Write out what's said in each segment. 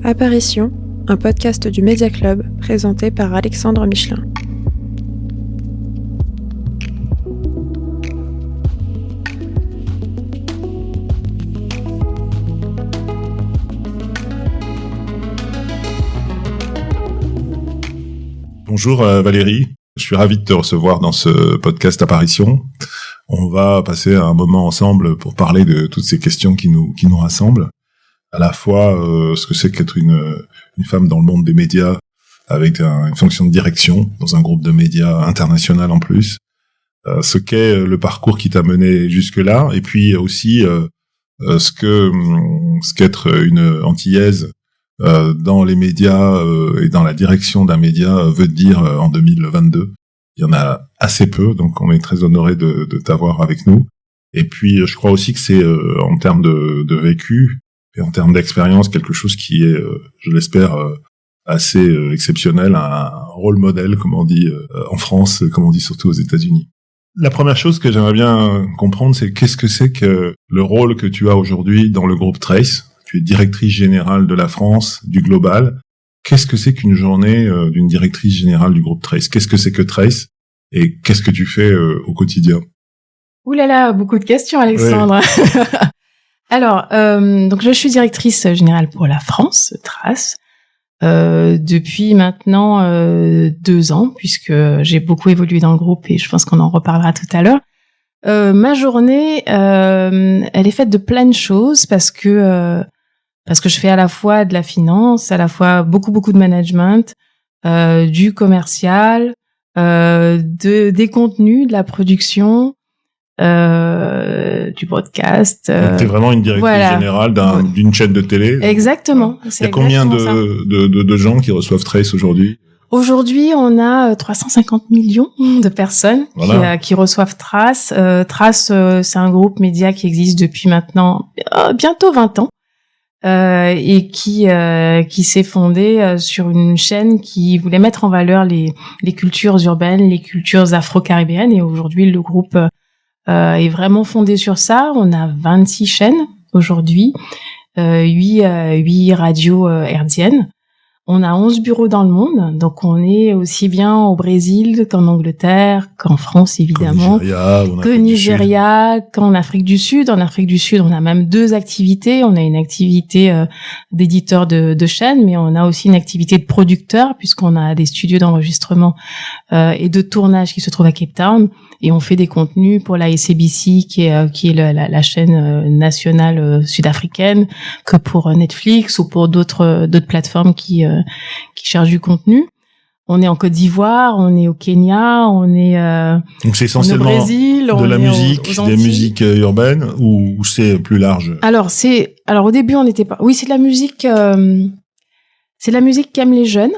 Apparition, un podcast du Média Club présenté par Alexandre Michelin. Bonjour Valérie, je suis ravi de te recevoir dans ce podcast Apparition. On va passer un moment ensemble pour parler de toutes ces questions qui nous rassemblent. À la fois ce que c'est qu'être une femme dans le monde des médias avec une fonction de direction dans un groupe de médias international en plus, ce qu'est le parcours qui t'a mené jusque-là, et puis aussi ce qu'être une antillaise dans les médias et dans la direction d'un média veut dire en 2022. Il y en a assez peu, donc on est très honoré de t'avoir avec nous. Et puis je crois aussi que c'est en termes de vécu et en termes d'expérience quelque chose qui est, je l'espère, assez exceptionnel, un rôle modèle, comme on dit en France, comme on dit surtout aux États-Unis. La première chose que j'aimerais bien comprendre, c'est qu'est-ce que c'est que le rôle que tu as aujourd'hui dans le groupe Trace. Tu es directrice générale de la France, du Global. Qu'est-ce que c'est qu'une journée d'une directrice générale du groupe Trace? Qu'est-ce que c'est que Trace? Et qu'est-ce que tu fais au quotidien? Ouh là là, beaucoup de questions, Alexandre. Oui. Alors, donc je suis directrice générale pour la France, Trace, depuis maintenant 2 ans, puisque j'ai beaucoup évolué dans le groupe et je pense qu'on en reparlera tout à l'heure. Ma journée, elle est faite de plein de choses parce que je fais à la fois de la finance, à la fois beaucoup de management, du commercial, des contenus, de la production, du podcast. Donc t'es vraiment une directrice générale d'une chaîne de télé. Exactement. Il y a combien de gens qui reçoivent Trace aujourd'hui? Aujourd'hui, on a 350 millions de personnes qui reçoivent Trace. Trace, c'est un groupe média qui existe depuis maintenant bientôt 20 ans. Et qui s'est fondé sur une chaîne qui voulait mettre en valeur les cultures urbaines, les cultures afro-caribéennes, et aujourd'hui le groupe est vraiment fondé sur ça. On a 26 chaînes aujourd'hui, 8 radios hertziennes. On a 11 bureaux dans le monde, donc on est aussi bien au Brésil qu'en Angleterre, qu'en France évidemment, qu'au Nigeria, qu'en Afrique du Sud. En Afrique du Sud, on a même 2 activités. On a une activité d'éditeur de chaînes, mais on a aussi une activité de producteur, puisqu'on a des studios d'enregistrement et de tournage qui se trouvent à Cape Town. Et on fait des contenus pour la SABC, qui est la chaîne nationale sud-africaine, que pour Netflix ou pour d'autres plateformes qui cherchent du contenu. On est en Côte d'Ivoire, on est au Kenya, on est donc c'est essentiellement au Brésil, de la musique, des musiques urbaines, ou c'est plus large? Alors au début on n'était pas. Oui, c'est de la musique. C'est la musique qu'aiment les jeunes,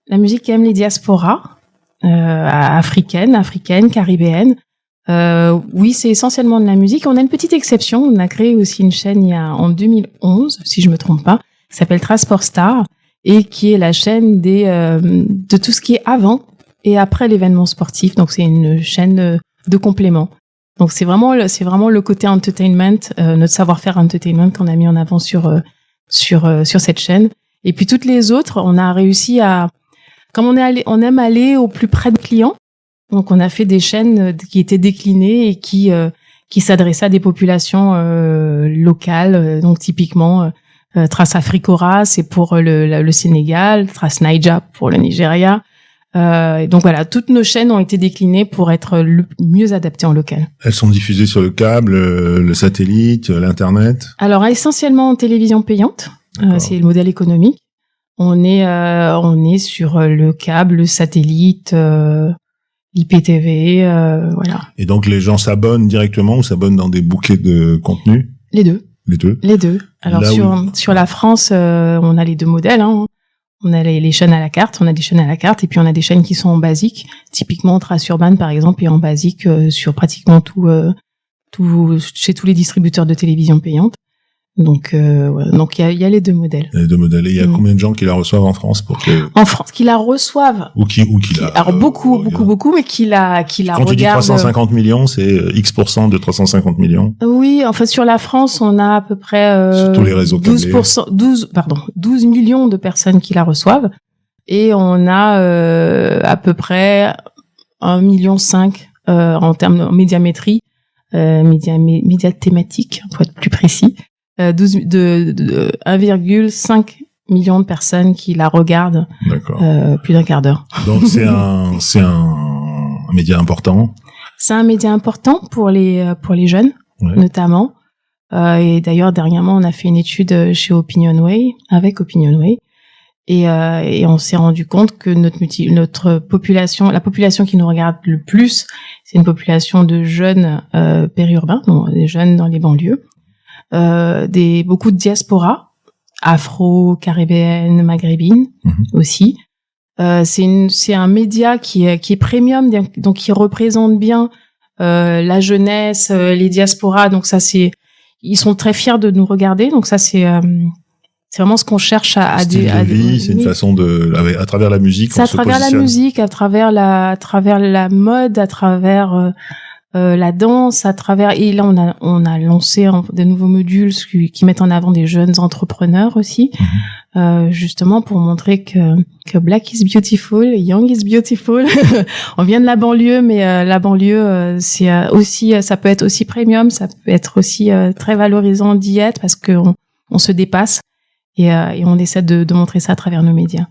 la musique qu'aiment les diasporas. Africaine, caribéenne. Oui, c'est essentiellement de la musique. On a une petite exception. On a créé aussi une chaîne en 2011, si je me trompe pas, qui s'appelle Transport Star, et qui est la chaîne de tout ce qui est avant et après l'événement sportif. Donc c'est une chaîne de complément. Donc c'est vraiment le côté entertainment, notre savoir-faire entertainment qu'on a mis en avant sur cette chaîne. Et puis toutes les autres, on a réussi à, comme on aime aller au plus près de clients. Donc on a fait des chaînes qui étaient déclinées et qui s'adressaient à des populations locales. Donc typiquement Trace Africora, c'est pour le Sénégal, Trace Naija pour le Nigeria. Donc voilà, toutes nos chaînes ont été déclinées pour être le mieux adaptées en local. Elles sont diffusées sur le câble, le satellite, l'internet? Alors essentiellement en télévision payante, c'est le modèle économique. On est sur le câble, le satellite, l'IPTV, voilà. Et donc les gens s'abonnent directement ou s'abonnent dans des bouquets de contenu? Les deux. Les deux. Alors sur la France, on a les 2 modèles, hein. On a les chaînes à la carte, on a des chaînes à la carte, et puis on a des chaînes qui sont en basique. Typiquement Trace Urban par exemple est en basique sur pratiquement tout chez tous les distributeurs de télévision payante. Donc il y a les deux modèles. Les deux modèles. Et il y a combien de gens qui la reçoivent en France En France, qui la reçoivent. Ou qui la. Alors beaucoup, mais qui la regardent. Quand tu dis 350 millions, c'est X% de 350 millions. Oui, en fait, sur la France, on a à peu près sur tous les réseaux 12 millions de personnes qui la reçoivent. Et on a à peu près 1,5 million en termes de médiamétrie, médias thématiques, pour être plus précis. 1,5 million de personnes qui la regardent. D'accord. Plus d'un quart d'heure. Donc c'est un média important. C'est un média important pour les jeunes, notamment. Et d'ailleurs dernièrement on a fait une étude chez Opinionway, avec Opinionway, et on s'est rendu compte que notre population, la population qui nous regarde le plus, c'est une population de jeunes périurbains, donc des jeunes dans les banlieues. Beaucoup de diaspora afro-caribéenne, maghrébine aussi. C'est un média qui est premium, donc qui représente bien la jeunesse, les diasporas. Donc ça ils sont très fiers de nous regarder. Donc ça c'est vraiment ce qu'on cherche c'est une façon à travers la musique. C'est à travers la musique, à travers la mode, à travers la danse, et là on a lancé de nouveaux modules qui mettent en avant des jeunes entrepreneurs aussi, justement pour montrer que Black is beautiful, Young is beautiful. On vient de la banlieue, mais la banlieue c'est aussi, ça peut être aussi premium, ça peut être aussi très valorisant d'y être parce que on se dépasse. Et on essaie de montrer ça à travers nos médias.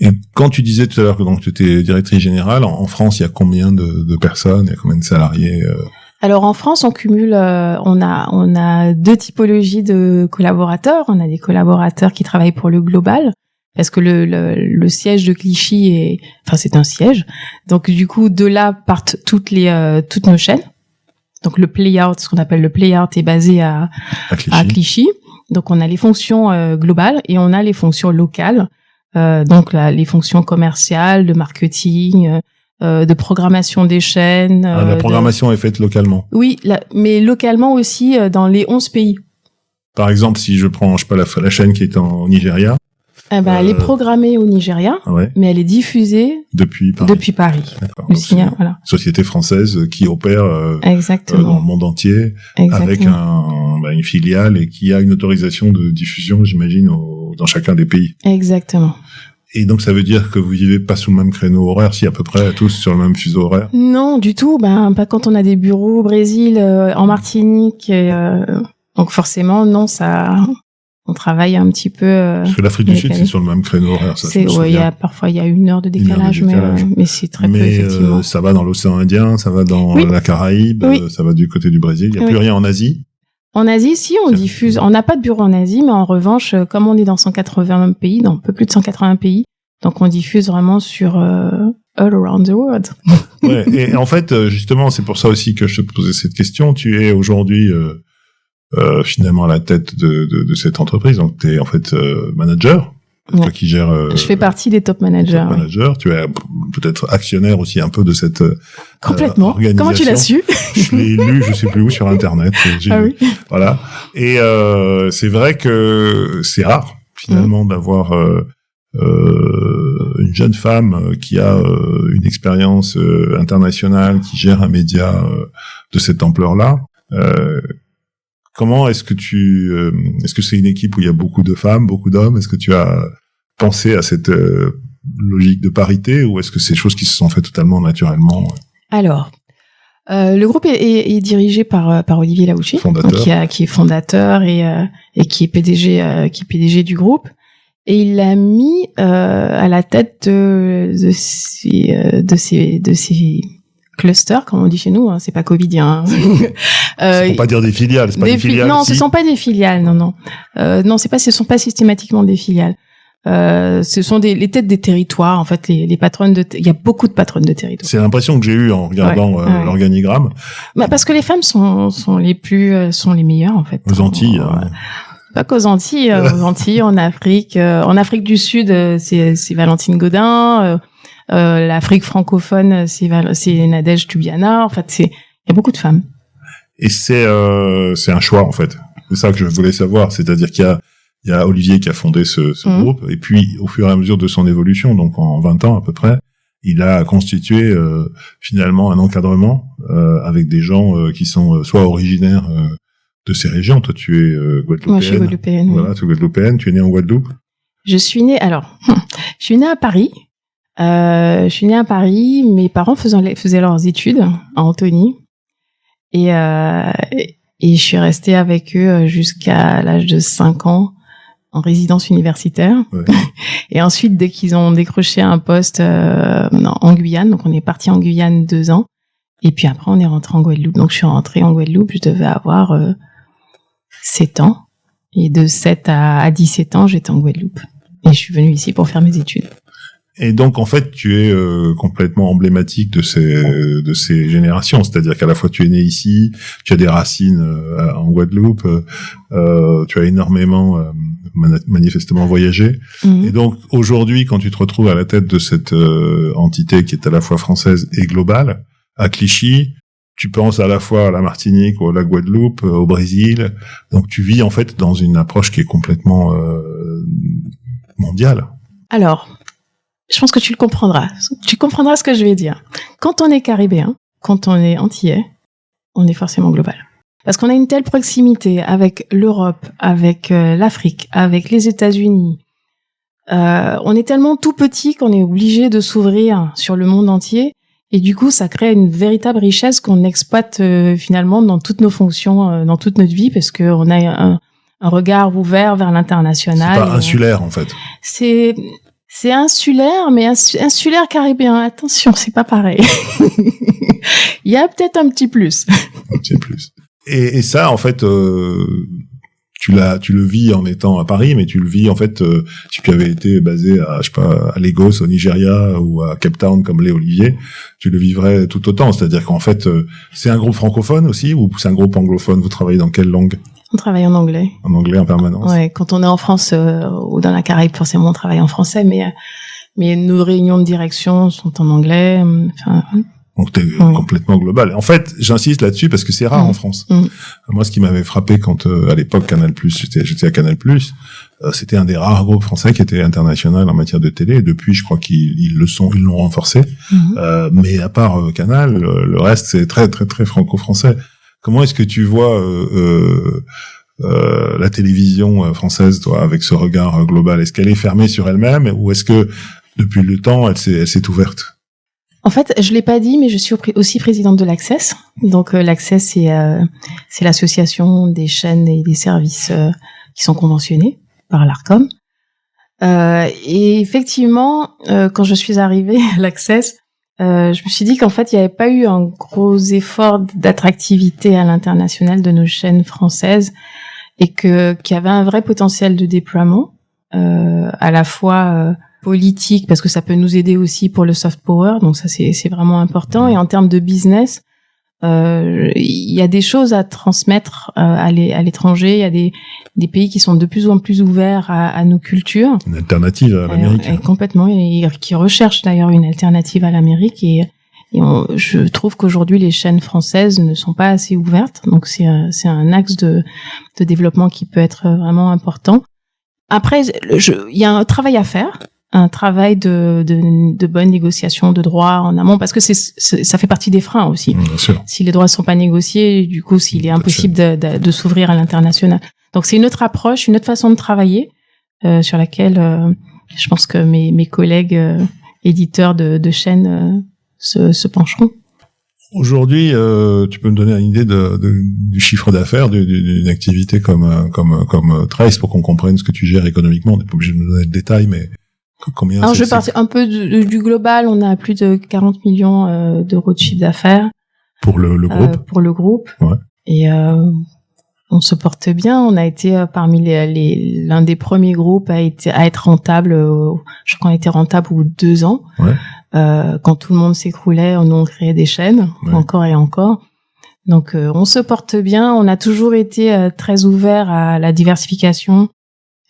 Et quand tu disais tout à l'heure que donc tu étais directrice générale, en France, il y a combien de personnes, il y a combien de salariés Alors en France, on cumule, on a deux typologies de collaborateurs. On a des collaborateurs qui travaillent pour le global, parce que le siège de Clichy c'est un siège. Donc du coup, de là partent toutes nos chaînes. Donc le play-out, ce qu'on appelle le play-out, est basé à Clichy. Donc on a les fonctions globales et on a les fonctions locales, donc les fonctions commerciales, de marketing, de programmation des chaînes. La programmation est faite localement. Oui, mais localement aussi dans les 11 pays. Par exemple, si je prends la chaîne qui est en Nigeria. Elle est programmée au Nigeria, mais elle est diffusée depuis Paris. D'accord. Voilà. Société française qui opère dans le monde entier. Exactement. Avec une filiale et qui a une autorisation de diffusion, j'imagine, dans chacun des pays. Exactement. Et donc ça veut dire que vous vivez pas sous le même créneau horaire, si à peu près tous sur le même fuseau horaire? Non, du tout. Pas quand on a des bureaux au Brésil, en Martinique. Donc forcément, non, ça. On travaille un petit peu. Parce que l'Afrique du Sud, c'est sur le même créneau horaire. Ça, parfois il y a 1 heure de décalage, mais c'est très peu effectivement. Ça va dans l'océan Indien, ça va dans la Caraïbe, ça va du côté du Brésil. Il y a plus rien en Asie. En Asie, si on diffuse, on n'a pas de bureau en Asie, mais en revanche, comme on est dans 180 pays, dans un peu plus de 180 pays, donc on diffuse vraiment sur all around the world. Et en fait, justement, c'est pour ça aussi que je te posais cette question. Tu es aujourd'hui finalement à la tête de cette entreprise, donc tu es en fait manager, toi qui gère. Je fais partie des top managers. Tu es peut-être actionnaire aussi un peu de cette complètement. Organisation. Comment tu l'as su? Je l'ai lu, je sais plus où, sur Internet. Oui. Voilà. Et c'est vrai que c'est rare finalement d'avoir une jeune femme qui a une expérience internationale, qui gère un média de cette ampleur-là. Comment est-ce que c'est une équipe où il y a beaucoup de femmes, beaucoup d'hommes? Est-ce que tu as pensé à cette logique de parité, ou est-ce que c'est des choses qui se sont faites totalement naturellement? Alors, le groupe est dirigé par Olivier Laouché, qui est fondateur et qui est PDG du groupe. Et il l'a mis à la tête de ces clusters, comme on dit chez nous, c'est pas covidien. C'est pour pas dire des filiales, c'est pas des filiales. Non, ce sont pas des filiales, non. Non, ce sont pas systématiquement des filiales. Ce sont les têtes des territoires, en fait, les patronnes il y a beaucoup de patronnes de territoire. C'est l'impression que j'ai eue en regardant l'organigramme. Parce que les femmes sont les meilleures, en fait. Aux Antilles. Pas qu'aux Antilles, aux Antilles, en Afrique du Sud, c'est Valentine Gaudin, l'Afrique francophone, c'est Nadège Tubiana. En fait, il y a beaucoup de femmes. Et c'est un choix, en fait. C'est ça que je voulais savoir. C'est-à-dire qu'il y a Olivier qui a fondé ce groupe, et puis au fur et à mesure de son évolution, donc en 20 ans à peu près, il a constitué finalement un encadrement avec des gens qui sont soit originaires de ces régions. Toi, tu es guadeloupéenne. Moi, je suis guadeloupéenne. Voilà, tu es guadeloupéenne. Tu es née en Guadeloupe. Je suis née à Paris. Je suis née à Paris. Mes parents faisaient leurs études à Antony. Et je suis restée avec eux jusqu'à l'âge de 5 ans en résidence universitaire. Ouais. Et ensuite, dès qu'ils ont décroché un poste en Guyane, donc on est parti en Guyane 2 ans. Et puis après, on est rentré en Guadeloupe. Donc je suis rentrée en Guadeloupe, je devais avoir 7 ans. Et de 7 à 17 ans, j'étais en Guadeloupe. Et je suis venue ici pour faire mes études. Et donc, en fait, tu es complètement emblématique de ces générations. C'est-à-dire qu'à la fois, tu es né ici, tu as des racines en Guadeloupe, tu as énormément, manifestement, voyagé. Mmh. Et donc, aujourd'hui, quand tu te retrouves à la tête de cette entité qui est à la fois française et globale, à Clichy, tu penses à la fois à la Martinique ou à la Guadeloupe, au Brésil. Donc, tu vis, en fait, dans une approche qui est complètement mondiale. Alors, je pense que tu le comprendras. Tu comprendras ce que je vais dire. Quand on est caribéen, quand on est antillais, on est forcément global. Parce qu'on a une telle proximité avec l'Europe, avec l'Afrique, avec les États-Unis. On est tellement tout petit qu'on est obligé de s'ouvrir sur le monde entier. Et du coup, ça crée une véritable richesse qu'on exploite finalement dans toutes nos fonctions, dans toute notre vie, parce qu'on a un regard ouvert vers l'international. C'est pas insulaire, en fait. C'est insulaire, mais insulaire caribéen. Attention, c'est pas pareil. Il y a peut-être un petit plus. Un petit plus. Et ça, en fait, tu le vis en étant à Paris, mais tu le vis, en fait, si tu avais été basé à, je sais pas, à Lagos, au Nigeria, ou à Cape Town, comme l'est Olivier, tu le vivrais tout autant. C'est-à-dire qu'en fait, c'est un groupe francophone aussi, ou c'est un groupe anglophone? Vous travaillez dans quelle langue? On travaille en anglais. En anglais en permanence. Ouais, quand on est en France ou dans la Caraïbe, forcément on travaille en français, mais nos réunions de direction sont en anglais. Enfin, donc t'es complètement global. En fait, j'insiste là-dessus parce que c'est rare en France. Moi, ce qui m'avait frappé quand à l'époque Canal+, j'étais à Canal+, c'était un des rares groupes français qui était international en matière de télé. Et depuis, je crois ils l'ont renforcé. Mais à part Canal, le reste c'est très très très franco-français. Comment est-ce que tu vois la télévision française, toi, avec ce regard global? Est-ce qu'elle est fermée sur elle-même, ou est-ce que depuis le temps elle s'est ouverte? En fait, je l'ai pas dit, mais je suis aussi présidente de l'Access. Donc l'Access, c'est l'association des chaînes et des services qui sont conventionnés par l'Arcom. Et effectivement, quand je suis arrivée à l'Access, je me suis dit qu'en fait, il n'y avait pas eu un gros effort d'attractivité à l'international de nos chaînes françaises, et qu'il y avait un vrai potentiel de déploiement, à la fois politique, parce que ça peut nous aider aussi pour le soft power, donc ça c'est vraiment important. Et en termes de business, il y a des choses à transmettre à l'étranger. Il y a des pays qui sont de plus en plus ouverts à nos cultures. Une alternative à l'Amérique. Complètement, et qui recherchent d'ailleurs une alternative à l'Amérique. Et je trouve qu'aujourd'hui les chaînes françaises ne sont pas assez ouvertes. Donc c'est un axe de développement qui peut être vraiment important. Après, il y a un travail à faire. Un travail de bonne négociation de droits en amont, parce que ça fait partie des freins aussi. Bien sûr. Si les droits sont pas négociés, du coup, s'il est impossible de s'ouvrir à l'international. Donc c'est une autre approche, une autre façon de travailler, sur laquelle je pense que mes collègues éditeurs de chaînes se pencheront. Aujourd'hui, tu peux me donner une idée du chiffre d'affaires d'une activité comme Trace, pour qu'on comprenne ce que tu gères économiquement? On n'est pas obligé de me donner le détail, mais combien? Alors, je vais partir un peu du global. On a plus de 40 millions d'euros de chiffre d'affaires. Pour le groupe? Pour le groupe. Ouais. Et on se porte bien. On a été parmi l'un des premiers groupes à être rentable. Je crois qu'on a été rentable au bout de 2 ans. Ouais. Quand tout le monde s'écroulait, on créé des chaînes, encore et encore. Donc, on se porte bien. On a toujours été très ouvert à la diversification,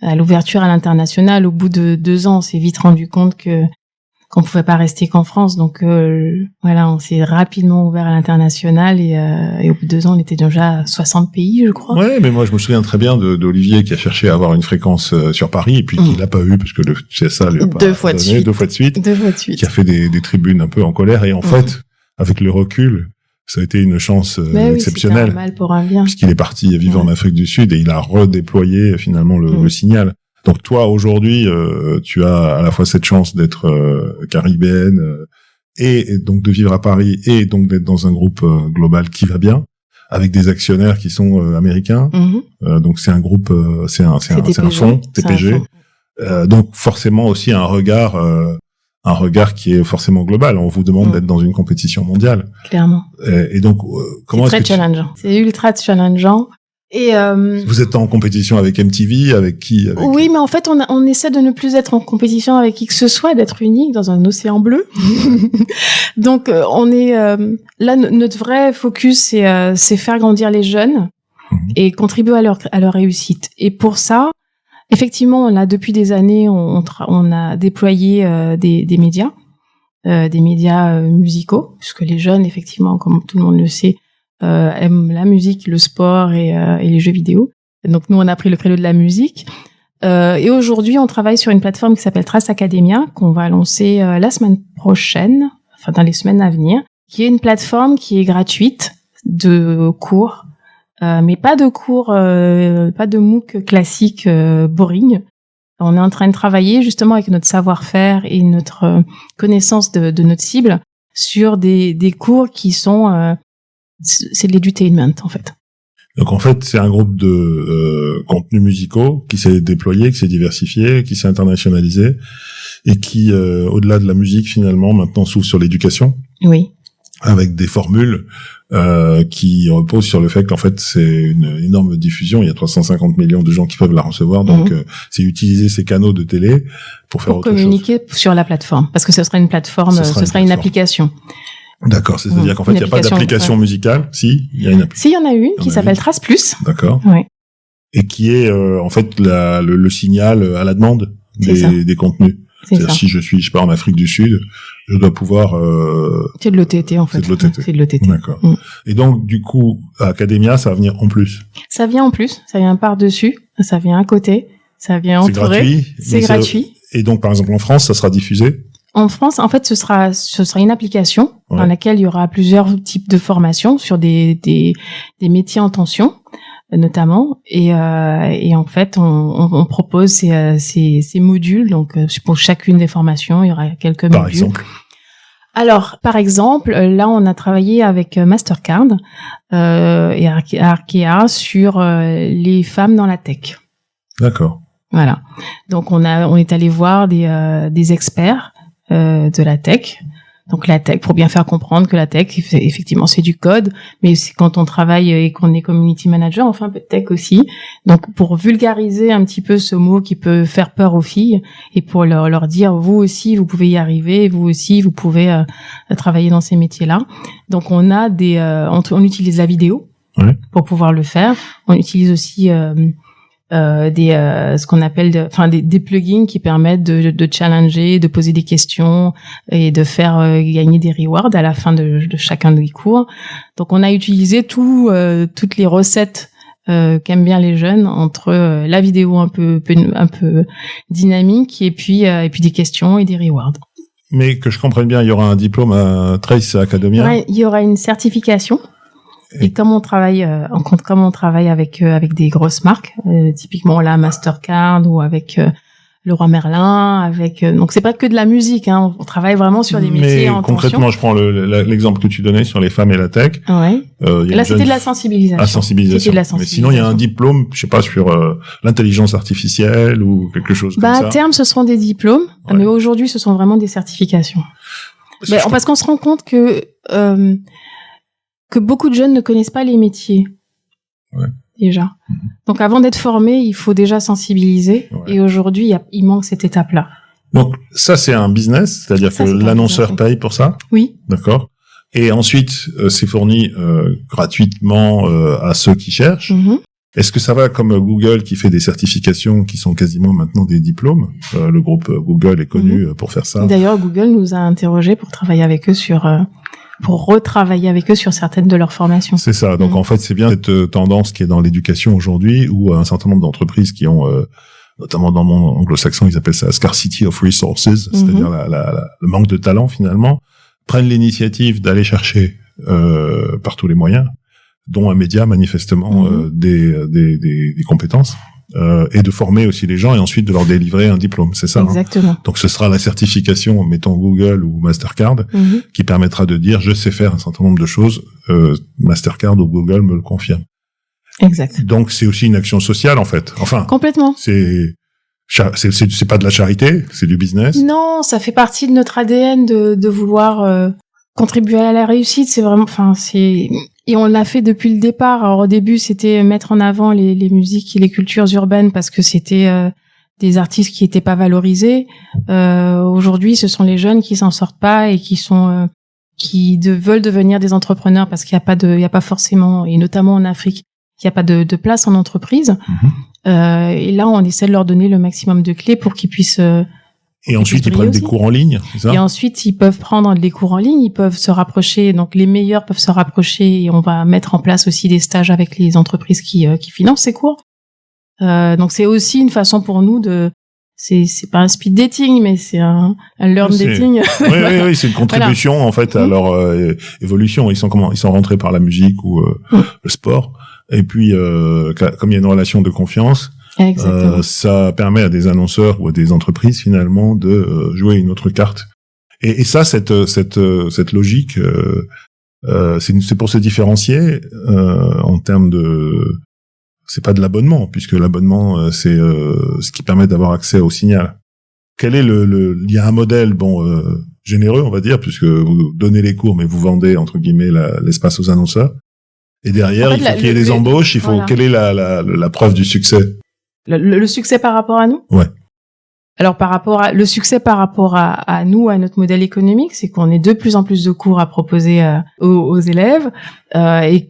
à l'ouverture à l'international. Au bout de 2 ans, on s'est vite rendu compte que qu'on pouvait pas rester qu'en France. Donc voilà, on s'est rapidement ouvert à l'international et au bout de 2 ans, on était déjà à 60 pays, je crois. Ouais, mais moi je me souviens très bien d'Olivier qui a cherché à avoir une fréquence sur Paris et puis qui l'a pas eu parce que le CSA lui a pas 2 fois de suite. 2 fois de suite. 2 fois de suite. Qui a fait des tribunes un peu en colère et en fait, avec le recul, ça a été une chance exceptionnelle. C'est un mal pour un bien. Puisqu'il est parti vivre en Afrique du Sud et il a redéployé finalement le signal. Donc toi aujourd'hui, tu as à la fois cette chance d'être caribéenne et donc de vivre à Paris et donc d'être dans un groupe global qui va bien avec des actionnaires qui sont américains. Donc c'est un groupe, c'est un fonds TPG. Donc forcément aussi un regard qui est forcément global. On vous demande d'être dans une compétition mondiale. Clairement. Et donc comment c'est très challengeant. C'est ultra challengeant. Et vous êtes en compétition avec MTV, avec qui Oui, mais en fait, on essaie de ne plus être en compétition avec qui que ce soit, d'être unique dans un océan bleu. Donc, on est là. Notre vrai focus, c'est faire grandir les jeunes et contribuer à leur réussite. Et pour ça, effectivement, on a depuis des années, on a déployé des médias musicaux, puisque les jeunes, effectivement, comme tout le monde le sait, aiment la musique, le sport et les jeux vidéo. Donc nous, on a pris le créneau de la musique. Et aujourd'hui, on travaille sur une plateforme qui s'appelle Trace Academia, qu'on va lancer la semaine prochaine, enfin dans les semaines à venir, qui est une plateforme qui est gratuite de cours, mais pas de cours, pas de MOOC classique boring. On est en train de travailler justement avec notre savoir-faire et notre connaissance de notre cible sur des cours qui sont c'est de l'edutainment en fait. Donc en fait, c'est un groupe de contenus musicaux qui s'est déployé, qui s'est diversifié, qui s'est internationalisé et qui, au-delà de la musique finalement, maintenant s'ouvre sur l'éducation. Oui. Avec des formules qui reposent sur le fait qu'en fait c'est une énorme diffusion. Il y a 350 millions de gens qui peuvent la recevoir, donc c'est utiliser ces canaux de télé pour faire autre chose. Pour communiquer sur la plateforme, parce que ce sera une plateforme, ce sera une application. D'accord, c'est-à-dire qu'en fait, il n'y a pas d'application musicale. Si, il y a une application. Si, il y en a une qui s'appelle Trace Plus. D'accord. Ouais. Et qui est en fait le signal à la demande des contenus. C'est-à-dire si je suis, je sais pas, en Afrique du Sud, je dois pouvoir. C'est de l'OTT en fait. C'est de l'OTT. D'accord. Et donc du coup, Academia, ça va venir en plus. Ça vient en plus, ça vient par dessus, ça vient à côté, ça vient entouré. C'est gratuit. C'est gratuit. Et donc par exemple en France, ça sera diffusé. En France, en fait, ce sera une application dans laquelle il y aura plusieurs types de formations sur des métiers en tension, notamment. Et en fait, on propose ces modules. Donc, pour chacune des formations, il y aura quelques modules. Par exemple. Alors, par exemple, là, on a travaillé avec Mastercard et Arkea sur les femmes dans la tech. D'accord. Voilà. Donc, on est allé voir des experts de la tech. Donc la tech, pour bien faire comprendre que la tech, effectivement, c'est du code, mais c'est quand on travaille et qu'on est community manager, on fait un peu de tech aussi. Donc pour vulgariser un petit peu ce mot qui peut faire peur aux filles et pour leur dire, vous aussi, vous pouvez y arriver, vous aussi, vous pouvez travailler dans ces métiers-là. Donc on a on utilise la vidéo pour pouvoir le faire. On utilise aussi ce qu'on appelle des plugins qui permettent de challenger, de poser des questions et de faire gagner des rewards à la fin de chacun des cours. Donc on a utilisé toutes les recettes qu'aiment bien les jeunes entre la vidéo un peu dynamique et puis des questions et des rewards. Mais que je comprenne bien, il y aura un diplôme à Trace Academia. Ouais, il y aura une certification. Et comme on travaille avec des grosses marques, typiquement la Mastercard ou avec Leroy Merlin, donc c'est pas que de la musique, hein, on travaille vraiment sur des métiers en tension. Mais concrètement, je prends l'exemple que tu donnais sur les femmes et la tech. Ouais. Là, c'était de la sensibilisation. C'était de la sensibilisation. Mais sinon, il y a un diplôme, je sais pas, sur l'intelligence artificielle ou quelque chose comme ça. À terme, ce seront des diplômes, mais aujourd'hui, ce sont vraiment des certifications. Parce qu'on se rend compte que beaucoup de jeunes ne connaissent pas les métiers. Ouais. Déjà. Donc, avant d'être formé, il faut déjà sensibiliser. Ouais. Et aujourd'hui, il manque cette étape-là. Donc, ça, c'est un business, c'est-à-dire que l'annonceur paye pour ça. Oui. D'accord. Et ensuite, c'est fourni gratuitement à ceux qui cherchent. Est-ce que ça va comme Google qui fait des certifications qui sont quasiment maintenant des diplômes? Le groupe Google est connu pour faire ça. D'ailleurs, Google nous a interrogés pour travailler avec eux pour retravailler avec eux sur certaines de leurs formations. C'est ça. Donc en fait, c'est bien cette tendance qui est dans l'éducation aujourd'hui, où un certain nombre d'entreprises qui ont, notamment dans le monde anglo-saxon, ils appellent ça scarcity of resources, c'est-à-dire le manque de talent finalement, prennent l'initiative d'aller chercher par tous les moyens, dont un média manifestement des compétences. Et de former aussi les gens et ensuite de leur délivrer un diplôme, c'est ça. Exactement. Hein. Donc ce sera la certification, mettons Google ou Mastercard, qui permettra de dire je sais faire un certain nombre de choses, Mastercard ou Google me le confirme. Exact. Donc c'est aussi une action sociale en fait. Enfin, complètement. C'est pas de la charité, c'est du business. Non, ça fait partie de notre ADN de vouloir contribuer à la réussite. C'est vraiment, et on l'a fait depuis le départ. Alors au début, c'était mettre en avant les musiques et les cultures urbaines parce que c'était des artistes qui étaient pas valorisés. Aujourd'hui, ce sont les jeunes qui s'en sortent pas et qui sont veulent devenir des entrepreneurs parce qu'il y a pas forcément, et notamment en Afrique, il y a pas de place en entreprise. Et là, on essaie de leur donner le maximum de clés pour qu'ils puissent et ensuite, ils prennent des cours en ligne, c'est ça? Et ensuite, ils peuvent prendre des cours en ligne, ils peuvent se rapprocher, donc les meilleurs peuvent se rapprocher et on va mettre en place aussi des stages avec les entreprises qui financent ces cours. Donc c'est aussi une façon pour nous c'est pas un speed dating, mais c'est un learn dating. Oui, c'est une contribution, en fait, à leur évolution. Ils sont rentrés par la musique ou le sport. Et puis, comme il y a une relation de confiance, ça permet à des annonceurs ou à des entreprises finalement de jouer une autre carte. Et ça, cette logique, c'est pour se différencier en termes de, c'est pas de l'abonnement puisque l'abonnement c'est ce qui permet d'avoir accès au signal. Quel est il y a un modèle généreux on va dire puisque vous donnez les cours mais vous vendez entre guillemets l'espace aux annonceurs. Et derrière, il faut qu'il y ait des embauches. Quelle est la preuve du succès? Le succès par rapport à nous? Ouais. Alors le succès par rapport à nous, à notre modèle économique, c'est qu'on ait de plus en plus de cours à proposer aux élèves et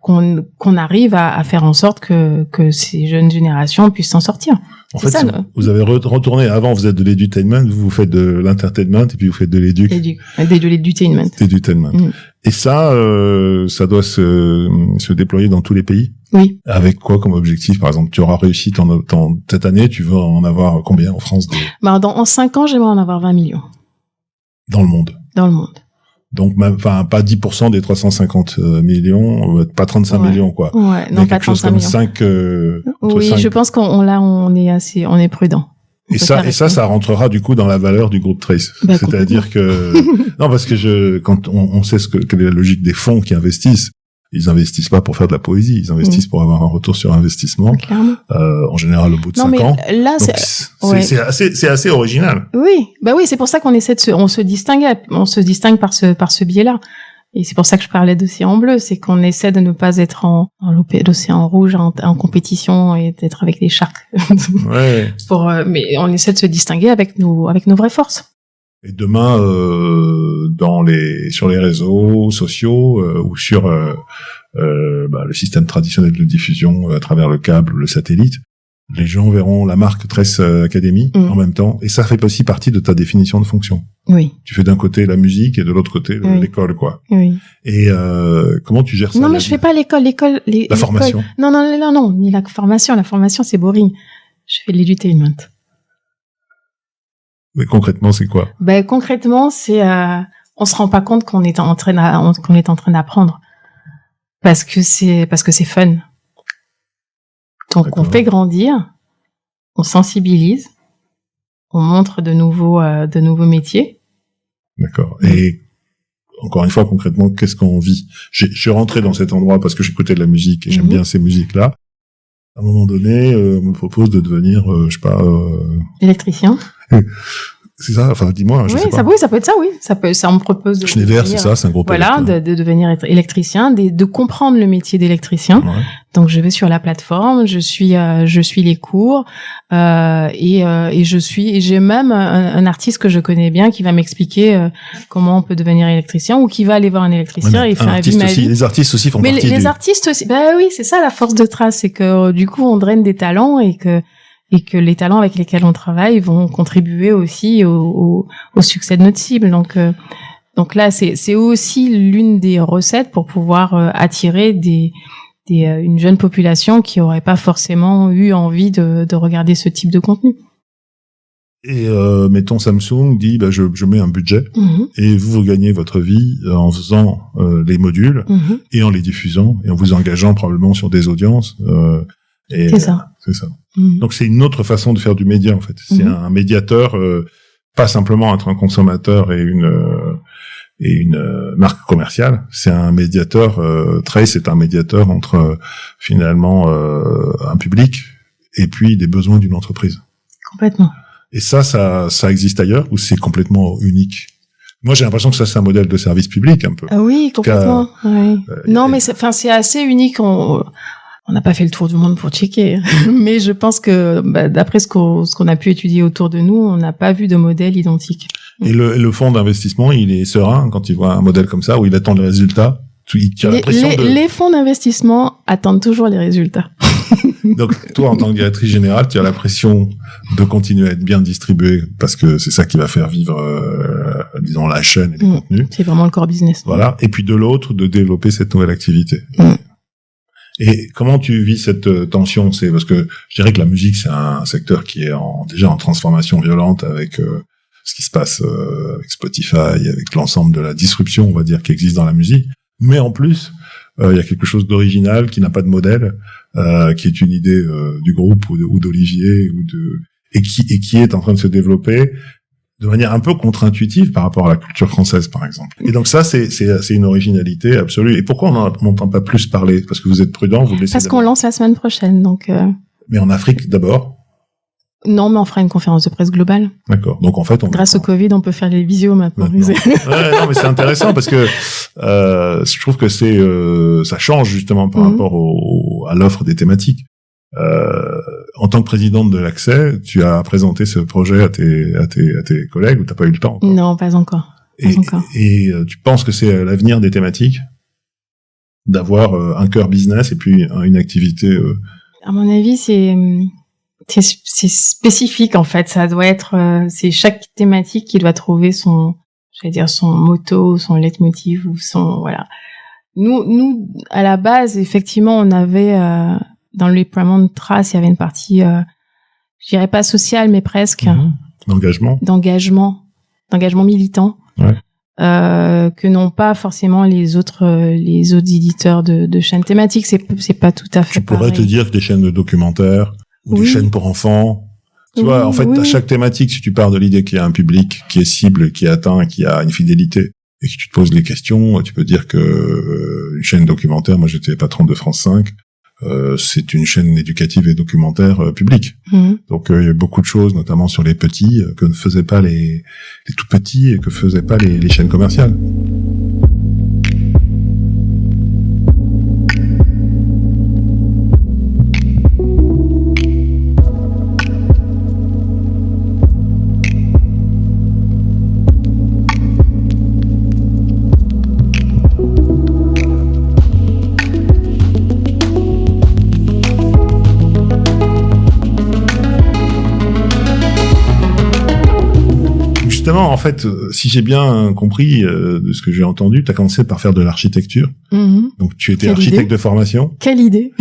qu'on arrive à faire en sorte que ces jeunes générations puissent s'en sortir. En fait, vous avez retourné. Avant, vous êtes de l'edutainment, vous faites de l'entertainment et puis vous faites de l'edutainment. Et ça doit se déployer dans tous les pays. Oui. Avec quoi comme objectif? Par exemple, tu auras réussi cette année, tu veux en avoir combien en France? En 5 ans, j'aimerais en avoir 20 millions. Dans le monde. Dans le monde. Donc, pas 10% des 350 millions, pas 35 millions, quoi. Ouais, non, mais pas 35 millions. 5, oui, 5. Je pense on est prudent. Et ça rentrera du coup dans la valeur du groupe Trace. C'est-à-dire que, non, parce que quand on sait quelle est la logique des fonds qui investissent, ils investissent pas pour faire de la poésie, ils investissent pour avoir un retour sur investissement, en général au bout de 5 ans. Là, c'est assez original. Oui, c'est pour ça qu'on essaie on se distingue par ce biais-là. Et c'est pour ça que je parlais d'Océan Bleu, c'est qu'on essaie de ne pas être l'Océan Rouge en compétition et d'être avec les sharks. Ouais. Mais on essaie de se distinguer avec nos vraies forces. Et demain, sur les réseaux sociaux ou sur le système traditionnel de diffusion à travers le câble, le satellite, les gens verront la marque Trace Academy en même temps, et ça fait aussi partie de ta définition de fonction. Oui. Tu fais d'un côté la musique et de l'autre côté l'école, quoi. Oui. Et comment tu gères ça? Non, mais je fais pas l'école. La formation. Non, ni la formation. La formation, c'est boring. Je fais de l'edutainment. Mais concrètement, c'est quoi? Concrètement, c'est on se rend pas compte qu'on est en train d'apprendre parce que c'est fun. Donc on fait grandir, on sensibilise, on montre de nouveaux métiers. D'accord. Et encore une fois, concrètement, qu'est-ce qu'on vit? Je suis rentré dans cet endroit parce que j'écoutais de la musique et j'aime bien ces musiques-là. À un moment donné, on me propose de devenir, électricien. C'est ça, enfin dis-moi, je sais pas. Oui, ça peut être ça, oui. Ça on me propose de Schneider, c'est ça, c'est un groupe. Voilà, de devenir électricien, de comprendre le métier d'électricien. Ouais. Donc je vais sur la plateforme, je suis les cours et j'ai même un artiste que je connais bien qui va m'expliquer comment on peut devenir électricien ou qui va aller voir un électricien et faire un artiste aussi. Les artistes aussi font partie. Les artistes aussi. Bah oui, c'est ça la force de Trace, c'est que du coup on draine des talents et que les talents avec lesquels on travaille vont contribuer aussi au succès de notre cible. Donc là, c'est aussi l'une des recettes pour pouvoir attirer une jeune population qui aurait pas forcément eu envie de regarder ce type de contenu. Et mettons Samsung dit je mets un budget et vous gagnez votre vie en faisant les modules et en les diffusant et en vous engageant probablement sur des audiences. C'est ça. C'est ça. Donc c'est une autre façon de faire du média en fait. C'est un médiateur, pas simplement entre un consommateur et une marque commerciale. C'est un médiateur. Trace est un médiateur entre finalement un public et puis des besoins d'une entreprise. Complètement. Et ça existe ailleurs ou c'est complètement unique? Moi, j'ai l'impression que ça, c'est un modèle de service public un peu. Ah oui, complètement. Oui. Non, mais c'est assez unique. On n'a pas fait le tour du monde pour checker, mais je pense que d'après ce qu'on a pu étudier autour de nous, on n'a pas vu de modèle identique. Et le fonds d'investissement, il est serein quand il voit un modèle comme ça où il attend les résultats. Les fonds d'investissement attendent toujours les résultats. Donc toi, en tant que directrice générale, tu as la pression de continuer à être bien distribué parce que c'est ça qui va faire vivre, disons, la chaîne et les contenus. C'est vraiment le core business. Voilà. Et puis de l'autre, de développer cette nouvelle activité. Et comment tu vis cette tension? C'est parce que je dirais que la musique, c'est un secteur qui est déjà en transformation violente avec ce qui se passe avec Spotify, avec l'ensemble de la disruption, on va dire, qui existe dans la musique. Mais en plus, il y a quelque chose d'original qui n'a pas de modèle, qui est une idée du groupe ou d'Olivier et qui est en train de se développer de manière un peu contre-intuitive par rapport à la culture française, par exemple. Et donc ça, c'est une originalité absolue. Et pourquoi on n'entend pas plus parler? Parce que vous êtes prudent, vous laissez... Parce qu'on lance la semaine prochaine, donc... Mais en Afrique d'abord? Non, mais on fera une conférence de presse globale. D'accord. Donc en fait, grâce au Covid, on peut faire les visios maintenant. Ouais, non, mais c'est intéressant parce que je trouve que ça change justement par rapport à l'offre des thématiques. En tant que présidente de l'Accès, tu as présenté ce projet à tes collègues ou t'as pas eu le temps encore? Non, pas encore. Et tu penses que c'est l'avenir des thématiques d'avoir un cœur business et puis une activité À mon avis, c'est spécifique en fait. Ça doit être c'est chaque thématique qui doit trouver son motto, son leitmotiv ou son voilà. Nous à la base, effectivement, on avait dans le déploiement de Trace, il y avait une partie, je dirais pas sociale, mais presque d'engagement militant, que n'ont pas forcément les autres éditeurs de chaînes thématiques. C'est pas tout à fait. Tu pourrais te dire que des chaînes de documentaires ou des chaînes pour enfants. Tu vois, en fait, à chaque thématique, si tu pars de l'idée qu'il y a un public qui est cible, qui est atteint, qui a une fidélité, et que tu te poses les questions, tu peux dire que une chaîne documentaire, moi j'étais patron de France 5, c'est une chaîne éducative et documentaire publique. Donc il y a beaucoup de choses, notamment sur les petits, que ne faisaient pas les tout petits et que faisaient pas les chaînes commerciales. En fait, si j'ai bien compris de ce que j'ai entendu, tu as commencé par faire de l'architecture. Donc tu étais architecte de formation. Quelle idée.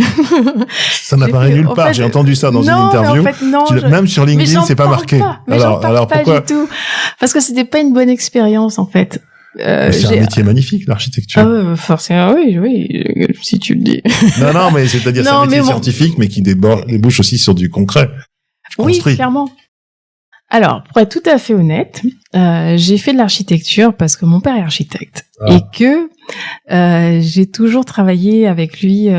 Ça n'apparaît nulle part. J'ai entendu ça dans une interview. En fait, non, même sur LinkedIn, c'est pas marqué. Alors pourquoi? Du tout. Parce que c'était pas une bonne expérience en fait. C'est un métier magnifique, l'architecture. Forcément, oui, si tu le dis. Non, mais c'est-à-dire c'est un métier scientifique, mais qui débouche aussi sur du concret. Oui, clairement. Alors, pour être tout à fait honnête, j'ai fait de l'architecture parce que mon père est architecte et que j'ai toujours travaillé avec lui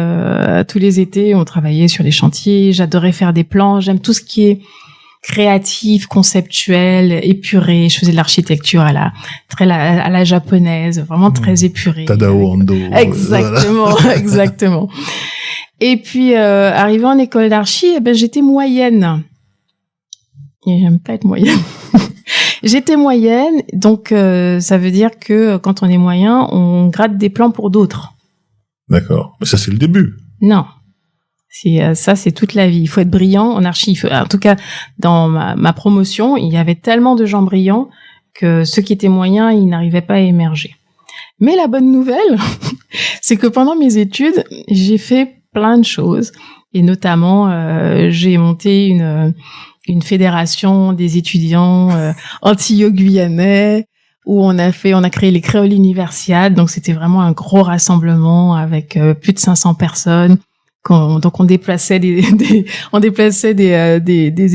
tous les étés. On travaillait sur les chantiers. J'adorais faire des plans. J'aime tout ce qui est créative, conceptuelle, épurée. Je faisais de l'architecture à la japonaise, vraiment très épurée. Tadao Ando. Exactement, voilà. Exactement. Et puis, arrivée en école d'archi, j'étais moyenne. Et j'aime pas être moyenne. J'étais moyenne, donc ça veut dire que quand on est moyen, on gratte des plans pour d'autres. D'accord. Mais ça, c'est le début. Non. Ça, c'est toute la vie. Il faut être brillant en archi. En tout cas, dans ma promotion, il y avait tellement de gens brillants que ceux qui étaient moyens, ils n'arrivaient pas à émerger. Mais la bonne nouvelle, c'est que pendant mes études, j'ai fait plein de choses. Et notamment, j'ai monté une fédération des étudiants antillo-guyanais où on a créé les Créoles Universiades. Donc, c'était vraiment un gros rassemblement avec plus de 500 personnes. Donc on déplaçait des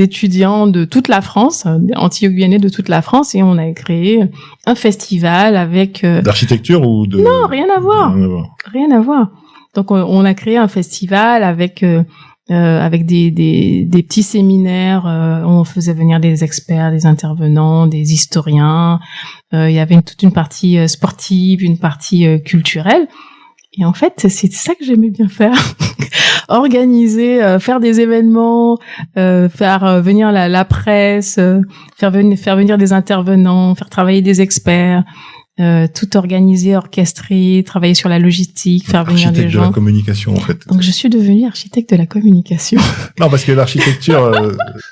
étudiants de toute la France, antillo-guyanais de toute la France, et on a créé un festival avec d'architecture ou de non, rien à voir. Donc on a créé un festival avec des petits séminaires, on faisait venir des experts, des intervenants, des historiens, il y avait toute une partie sportive, une partie culturelle. Et en fait, c'est ça que j'aimais bien faire. Organiser, faire des événements, faire venir la presse, faire venir des intervenants, faire travailler des experts, tout organiser, orchestrer, travailler sur la logistique, faire venir des gens. Architecte de la communication, en fait. Donc, je suis devenue architecte de la communication. Non, parce que l'architecture,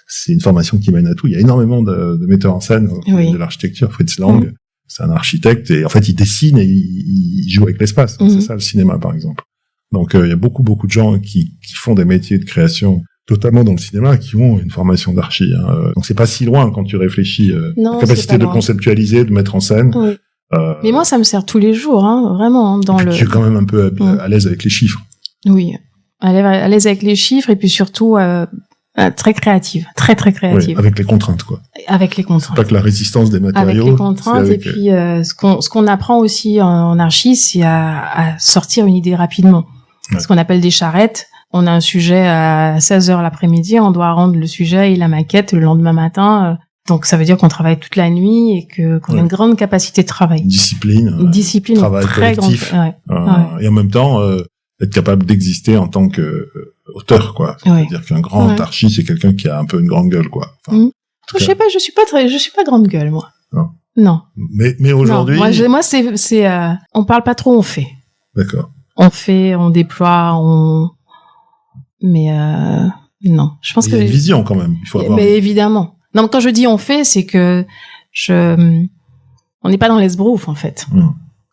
c'est une formation qui mène à tout. Il y a énormément de metteurs en scène de l'architecture. Fritz Lang, c'est un architecte et en fait, il dessine et il joue avec l'espace. C'est ça, le cinéma, par exemple. Donc, il y a beaucoup de gens qui font des métiers de création, notamment dans le cinéma, qui ont une formation d'archi. Donc, c'est pas si loin quand tu réfléchis. Non, la capacité de conceptualiser, de mettre en scène. Oui. Mais moi, ça me sert tous les jours, vraiment. Tu es quand même un peu à l'aise avec les chiffres. Oui, à l'aise avec les chiffres et puis surtout très créative, très créative. Oui, avec les contraintes, quoi. Avec les contraintes. Pas que la résistance des matériaux. Avec les contraintes et puis ce qu'on apprend aussi en archi, c'est à sortir une idée rapidement. Ce qu'on appelle des charrettes. On a un sujet à 16h l'après-midi, on doit rendre le sujet et la maquette le lendemain matin. Donc ça veut dire qu'on travaille toute la nuit et qu'on a une grande capacité de travail. Discipline travail très collectif. Et en même temps, être capable d'exister en tant que auteur, quoi. C'est-à-dire qu'un grand archi, c'est quelqu'un qui a un peu une grande gueule, quoi. Enfin, je sais pas, je suis pas grande gueule, moi. Non. Mais aujourd'hui. Non, moi c'est on parle pas trop, on fait. D'accord. On fait, on déploie, mais non. Je pense il y a une vision quand même. Il faut avoir. Mais évidemment. Non, quand je dis on fait, c'est que on n'est pas dans l'esbrouf, en fait.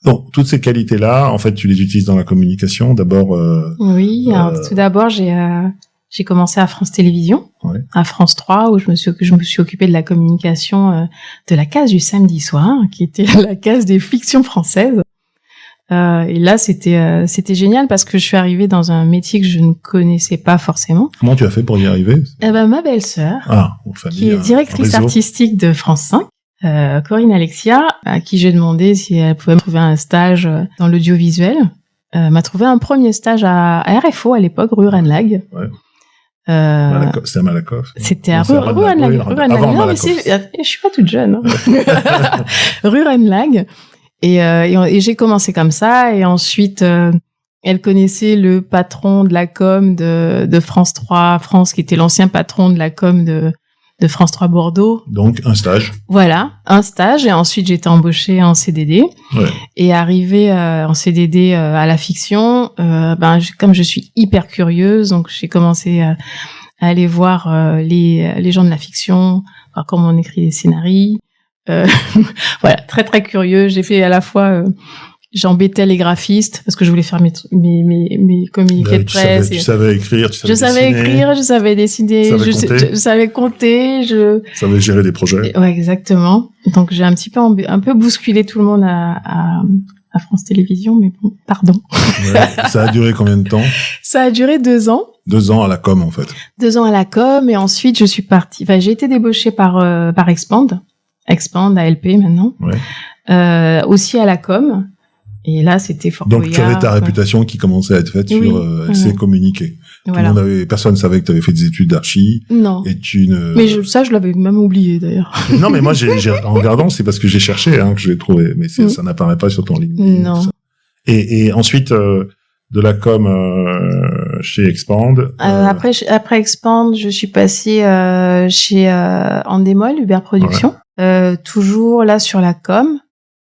Donc, toutes ces qualités-là, en fait, tu les utilises dans la communication. D'abord. Oui. Alors, tout d'abord, j'ai commencé à France Télévisions, à France 3, où je me suis occupée de la communication de la case du samedi soir, qui était la case des fictions françaises. Et là, c'était génial parce que je suis arrivée dans un métier que je ne connaissais pas forcément. Comment tu as fait pour y arriver? Ma belle-sœur, qui est directrice artistique de France 5, Corinne Alexia, à qui j'ai demandé si elle pouvait me trouver un stage dans l'audiovisuel, m'a trouvé un premier stage à RFO à l'époque, rue Renlag. C'était à Malakoff. C'était à rue Renlag. Non, mais je suis pas toute jeune. Rue Renlag. Et j'ai commencé comme ça, et ensuite elle connaissait le patron de la com de France 3 France, qui était l'ancien patron de la com de France 3 Bordeaux. Donc un stage. Voilà, un stage, et ensuite j'ai été embauchée en CDD. Et arrivée en CDD à la fiction, comme je suis hyper curieuse, donc j'ai commencé à aller voir les gens de la fiction, voir comment on écrit des scénarios. Voilà, très curieux. J'ai fait à la fois, j'embêtais les graphistes parce que je voulais faire mes communiqués de presse. Tu savais écrire, je savais dessiner, je savais compter, je savais gérer des projets. Ouais, exactement. Donc j'ai un peu bousculé tout le monde à France Télévisions, mais bon, pardon. Ça a duré combien de temps? Ça a duré 2 ans. 2 ans à la com, en fait. 2 ans à la com, et ensuite je suis partie. Enfin, j'ai été débauchée par Expand, ALP maintenant, aussi à la com, et là c'était fort. Donc tu avais ta réputation qui commençait à être faite sur elle sait communiquer. Voilà. Personne savait que tu avais fait des études d'archi. Non. Et tu ne... Mais ça, je l'avais même oublié, d'ailleurs. Non, mais moi, en regardant, c'est parce que j'ai cherché, que j'ai trouvé. Mais ça n'apparaît pas sur ton LinkedIn. Non. Et ensuite, de la com, chez Expand. Après Expand, je suis passée, chez, Endemol, Hubert Productions. Ouais. Toujours là sur la com.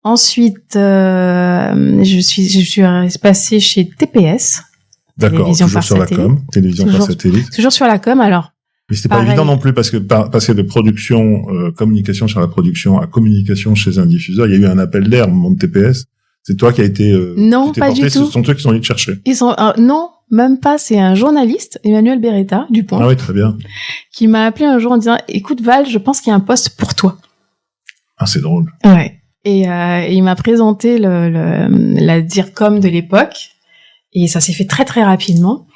Ensuite, je suis passée chez TPS. D'accord, toujours sur la com, télévision par satellite. Toujours sur la com, alors. Mais c'était pas évident non plus parce que passer de production, communication sur la production à communication chez un diffuseur, il y a eu un appel d'air au moment de TPS. C'est toi qui a été non, pas du tout. Ce sont eux qui sont allés te chercher. Non, même pas. C'est un journaliste, Emmanuel Beretta, du Point. Ah oui, très bien. Qui m'a appelé un jour en disant "Écoute Val, je pense qu'il y a un poste pour toi." Ah, c'est drôle. Ouais. Et il m'a présenté la DIRCOM de l'époque. Et ça s'est fait très très rapidement.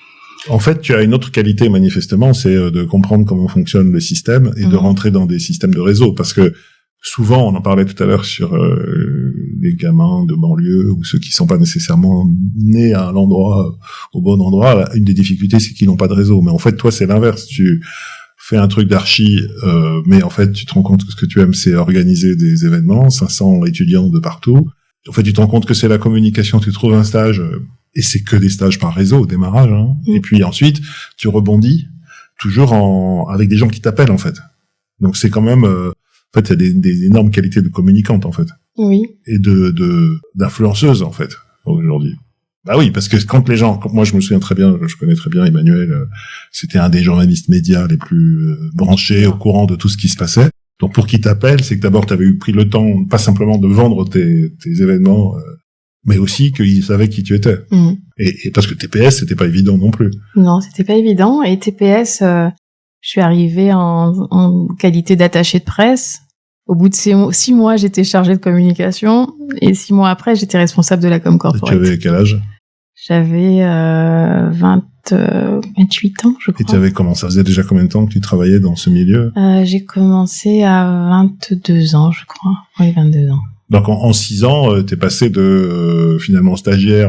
En fait, tu as une autre qualité manifestement, c'est de comprendre comment fonctionne le système et de rentrer dans des systèmes de réseau. Parce que souvent, on en parlait tout à l'heure sur les gamins de banlieue ou ceux qui sont pas nécessairement nés à l'endroit, au bon endroit. Une des difficultés, c'est qu'ils n'ont pas de réseau. Mais en fait, toi, c'est l'inverse. Tu fais un truc d'archi, mais en fait, tu te rends compte que ce que tu aimes, c'est organiser des événements, 500 étudiants de partout. En fait, tu te rends compte que c'est la communication, tu trouves un stage... Et c'est que des stages par réseau au démarrage, Et puis ensuite, tu rebondis toujours avec des gens qui t'appellent, en fait. Donc c'est quand même, en fait, il y a des énormes qualités de communicante, en fait. Oui. Et d'influenceuse, en fait, aujourd'hui. Bah oui, parce que moi je me souviens très bien, je connais très bien Emmanuel, c'était un des journalistes médias les plus branchés, au courant de tout ce qui se passait. Donc pour qu'il t'appelle, c'est que d'abord tu avais pris le temps, pas simplement de vendre tes événements, mais aussi qu'ils savaient qui tu étais. Et parce que TPS, c'était pas évident non plus. Non, c'était pas évident. Et TPS, je suis arrivée en qualité d'attachée de presse. Au bout de 6 mois, j'étais chargée de communication. Et 6 mois après, j'étais responsable de la com corporate. Et tu avais quel âge? J'avais 28 ans, je crois. Et tu avais ça faisait déjà combien de temps que tu travaillais dans ce milieu? J'ai commencé à 22 ans, je crois. Oui, 22 ans. Donc en 6 ans, t'es passé de finalement stagiaire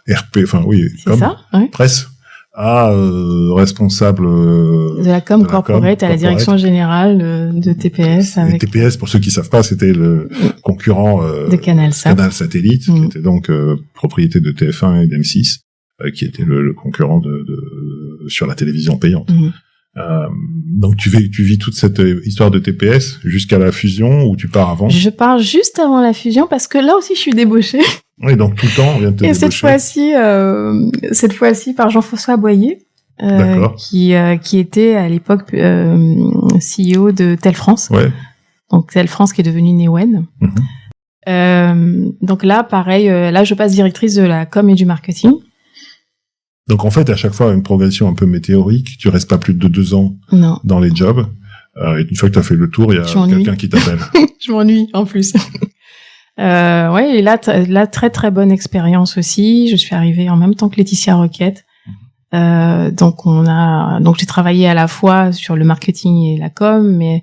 RP, enfin oui, comme ça, oui. Presse, à responsable de la com corporate à la direction générale de TPS. Et TPS, pour ceux qui savent pas, c'était le concurrent de Canal Satellite, qui était donc propriété de TF1 et d'M6, qui était le concurrent sur la télévision payante. Donc tu vis toute cette histoire de TPS jusqu'à la fusion ou tu pars avant? Je pars juste avant la fusion parce que là aussi je suis débauchée. Oui, donc tout le temps on vient de te débaucher. Et cette fois-ci par Jean-François Boyer, qui était à l'époque CEO de Tel France. Ouais. Donc Tel France qui est devenu Newen. Donc là pareil, là je passe directrice de la com et du marketing. Donc en fait, à chaque fois, une progression un peu météorique. Tu restes pas plus de 2 ans dans les jobs. Et une fois que tu as fait le tour, il y a quelqu'un qui t'appelle. Je m'ennuie en plus. Ouais, et là, très très bonne expérience aussi. Je suis arrivée en même temps que Laetitia Roquette. Donc j'ai travaillé à la fois sur le marketing et la com, mais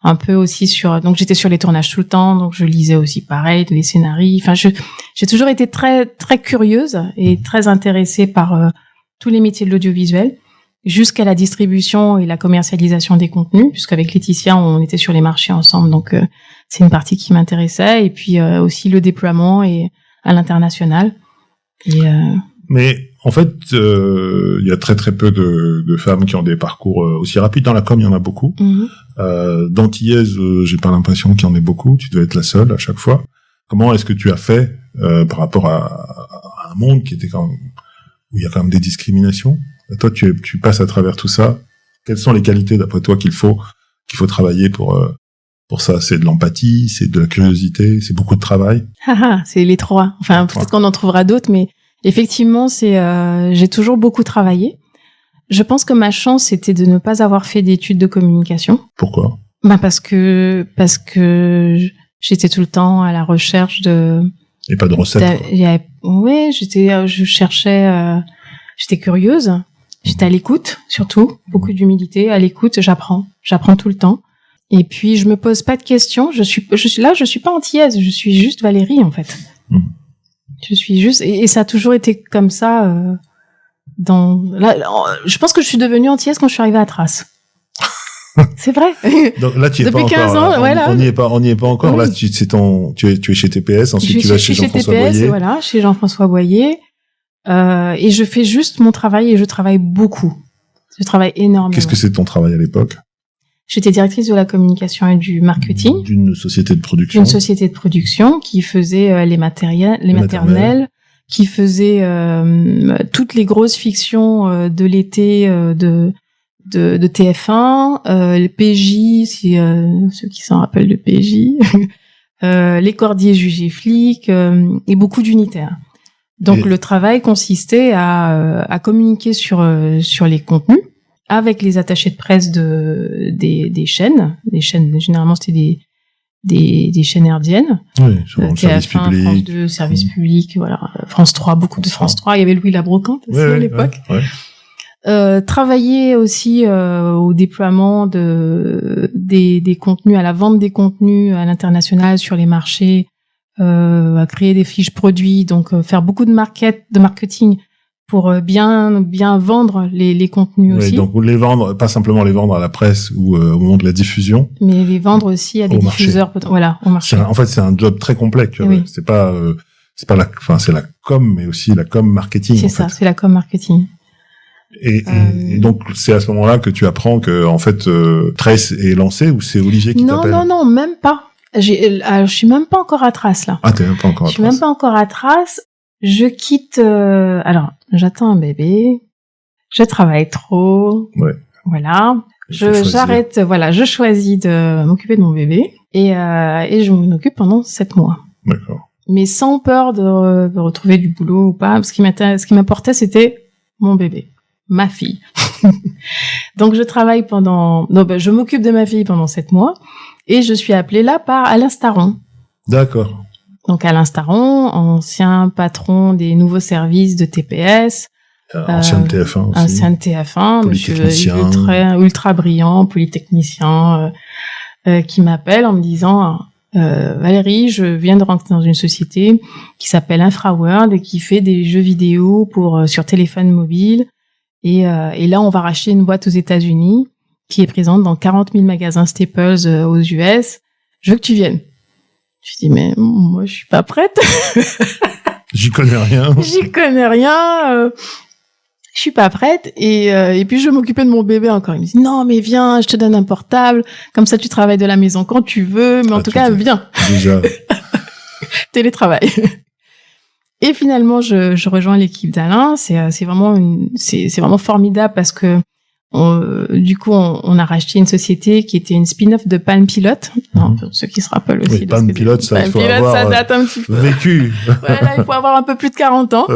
un peu aussi donc j'étais sur les tournages tout le temps, donc je lisais aussi pareil les scénarios. Enfin, j'ai toujours été très très curieuse et très intéressée par tous les métiers de l'audiovisuel, jusqu'à la distribution et la commercialisation des contenus, puisqu'avec Laetitia, on était sur les marchés ensemble, donc c'est une partie qui m'intéressait, et puis aussi le déploiement et à l'international. Mais en fait, il y a très très peu de femmes qui ont des parcours aussi rapides. Dans la com, il y en a beaucoup. D'antillaises, j'ai pas l'impression qu'il y en ait beaucoup. Tu devais être la seule à chaque fois. Comment est-ce que tu as fait par rapport à un monde qui était où il y a quand même des discriminations? Et toi, tu passes à travers tout ça. Quelles sont les qualités, d'après toi, qu'il faut travailler pour ça? C'est de l'empathie, c'est de la curiosité, c'est beaucoup de travail. C'est les trois. Enfin, peut-être qu'on en trouvera d'autres, mais effectivement, j'ai toujours beaucoup travaillé. Je pense que ma chance, c'était de ne pas avoir fait d'études de communication. Pourquoi? Parce que j'étais tout le temps à la recherche de... Et pas de recettes. Oui, je cherchais, j'étais curieuse, j'étais à l'écoute, surtout, beaucoup d'humilité, à l'écoute, j'apprends tout le temps. Et puis, je me pose pas de questions, je suis pas antillaise, je suis juste Valérie, en fait. Je suis juste, et ça a toujours été comme ça, je pense que je suis devenue antillaise quand je suis arrivée à Traces. C'est vrai. Donc là, tu es depuis pas 15 encore, ans, voilà. On n'y est pas encore. Oui. Là, tu es chez TPS, ensuite tu vas chez Jean-François Boyer. Voilà, chez Jean-François Boyer. Et je fais juste mon travail et je travaille beaucoup. Je travaille énormément. Qu'est-ce que c'est ton travail à l'époque? J'étais directrice de la communication et du marketing. D'une société de production. Une société de production qui faisait les maternelles, qui faisait toutes les grosses fictions de l'été de TF1, les PJ, si ceux qui s'en rappellent de PJ, les Cordiers jugés flics et beaucoup d'unitaires. Donc le travail consistait à communiquer sur les contenus avec les attachés de presse des chaînes. Les chaînes, généralement, c'était des chaînes hertziennes. Oui, sur le service public. France 2, service public, voilà. France 3, beaucoup de France 3. Il y avait Louis Labrocante aussi à l'époque. Ouais. Travailler aussi au déploiement des contenus, à la vente des contenus à l'international sur les marchés, à créer des fiches produits, donc faire beaucoup de marketing pour bien vendre les contenus aussi. Donc les vendre, pas simplement les vendre à la presse ou au moment de la diffusion, mais les vendre aussi à des diffuseurs, voilà, au marché. En fait, c'est un job très complet. Tu vois. Oui. C'est pas c'est la com, mais aussi la com marketing. C'est ça, c'est la com marketing. Et donc c'est à ce moment-là que tu apprends que en fait Trace est lancé, ou c'est Olivier qui t'appelle? Non, même pas. Je suis même pas encore à Trace là. Ah, t'es même pas encore à Trace. Je suis même pas encore à Trace. Je quitte. Alors, j'attends un bébé. Je travaille trop. Ouais. Voilà. J'arrête. Voilà, je choisis de m'occuper de mon bébé et je m'en occupe pendant 7 mois. D'accord. Mais sans peur de retrouver du boulot ou pas. Ce qui m'importait, c'était mon bébé, ma fille. Donc je travaille je m'occupe de ma fille pendant 7 mois et je suis appelée là par Alain Staron. D'accord. Donc Alain Staron, ancien patron des nouveaux services de TPS. Ancien de TF1 aussi. Ancien de TF1, monsieur ultra brillant, polytechnicien, qui m'appelle en me disant Valérie, je viens de rentrer dans une société qui s'appelle InfraWorld et qui fait des jeux vidéo sur téléphone mobile. Et là, on va racheter une boîte aux États-Unis qui est présente dans 40 000 magasins Staples aux US. Je veux que tu viennes. Je dis, mais moi, je suis pas prête. J'y connais rien. Je suis pas prête. Et puis, je m'occupais de mon bébé encore. Il me dit, non, mais viens, je te donne un portable. Comme ça, tu travailles de la maison quand tu veux. Mais en tout cas, viens. Déjà. Télétravail. Et finalement, je rejoins l'équipe d'Alain. C'est vraiment formidable parce que du coup, on a racheté une société qui était une spin-off de Palm Pilot. Non, pour ceux qui se rappellent aussi. Oui, Palm Pilot, ça, il faut avoir ça date un petit peu. Vécu. Voilà, il faut avoir un peu plus de 40 ans. Ouais.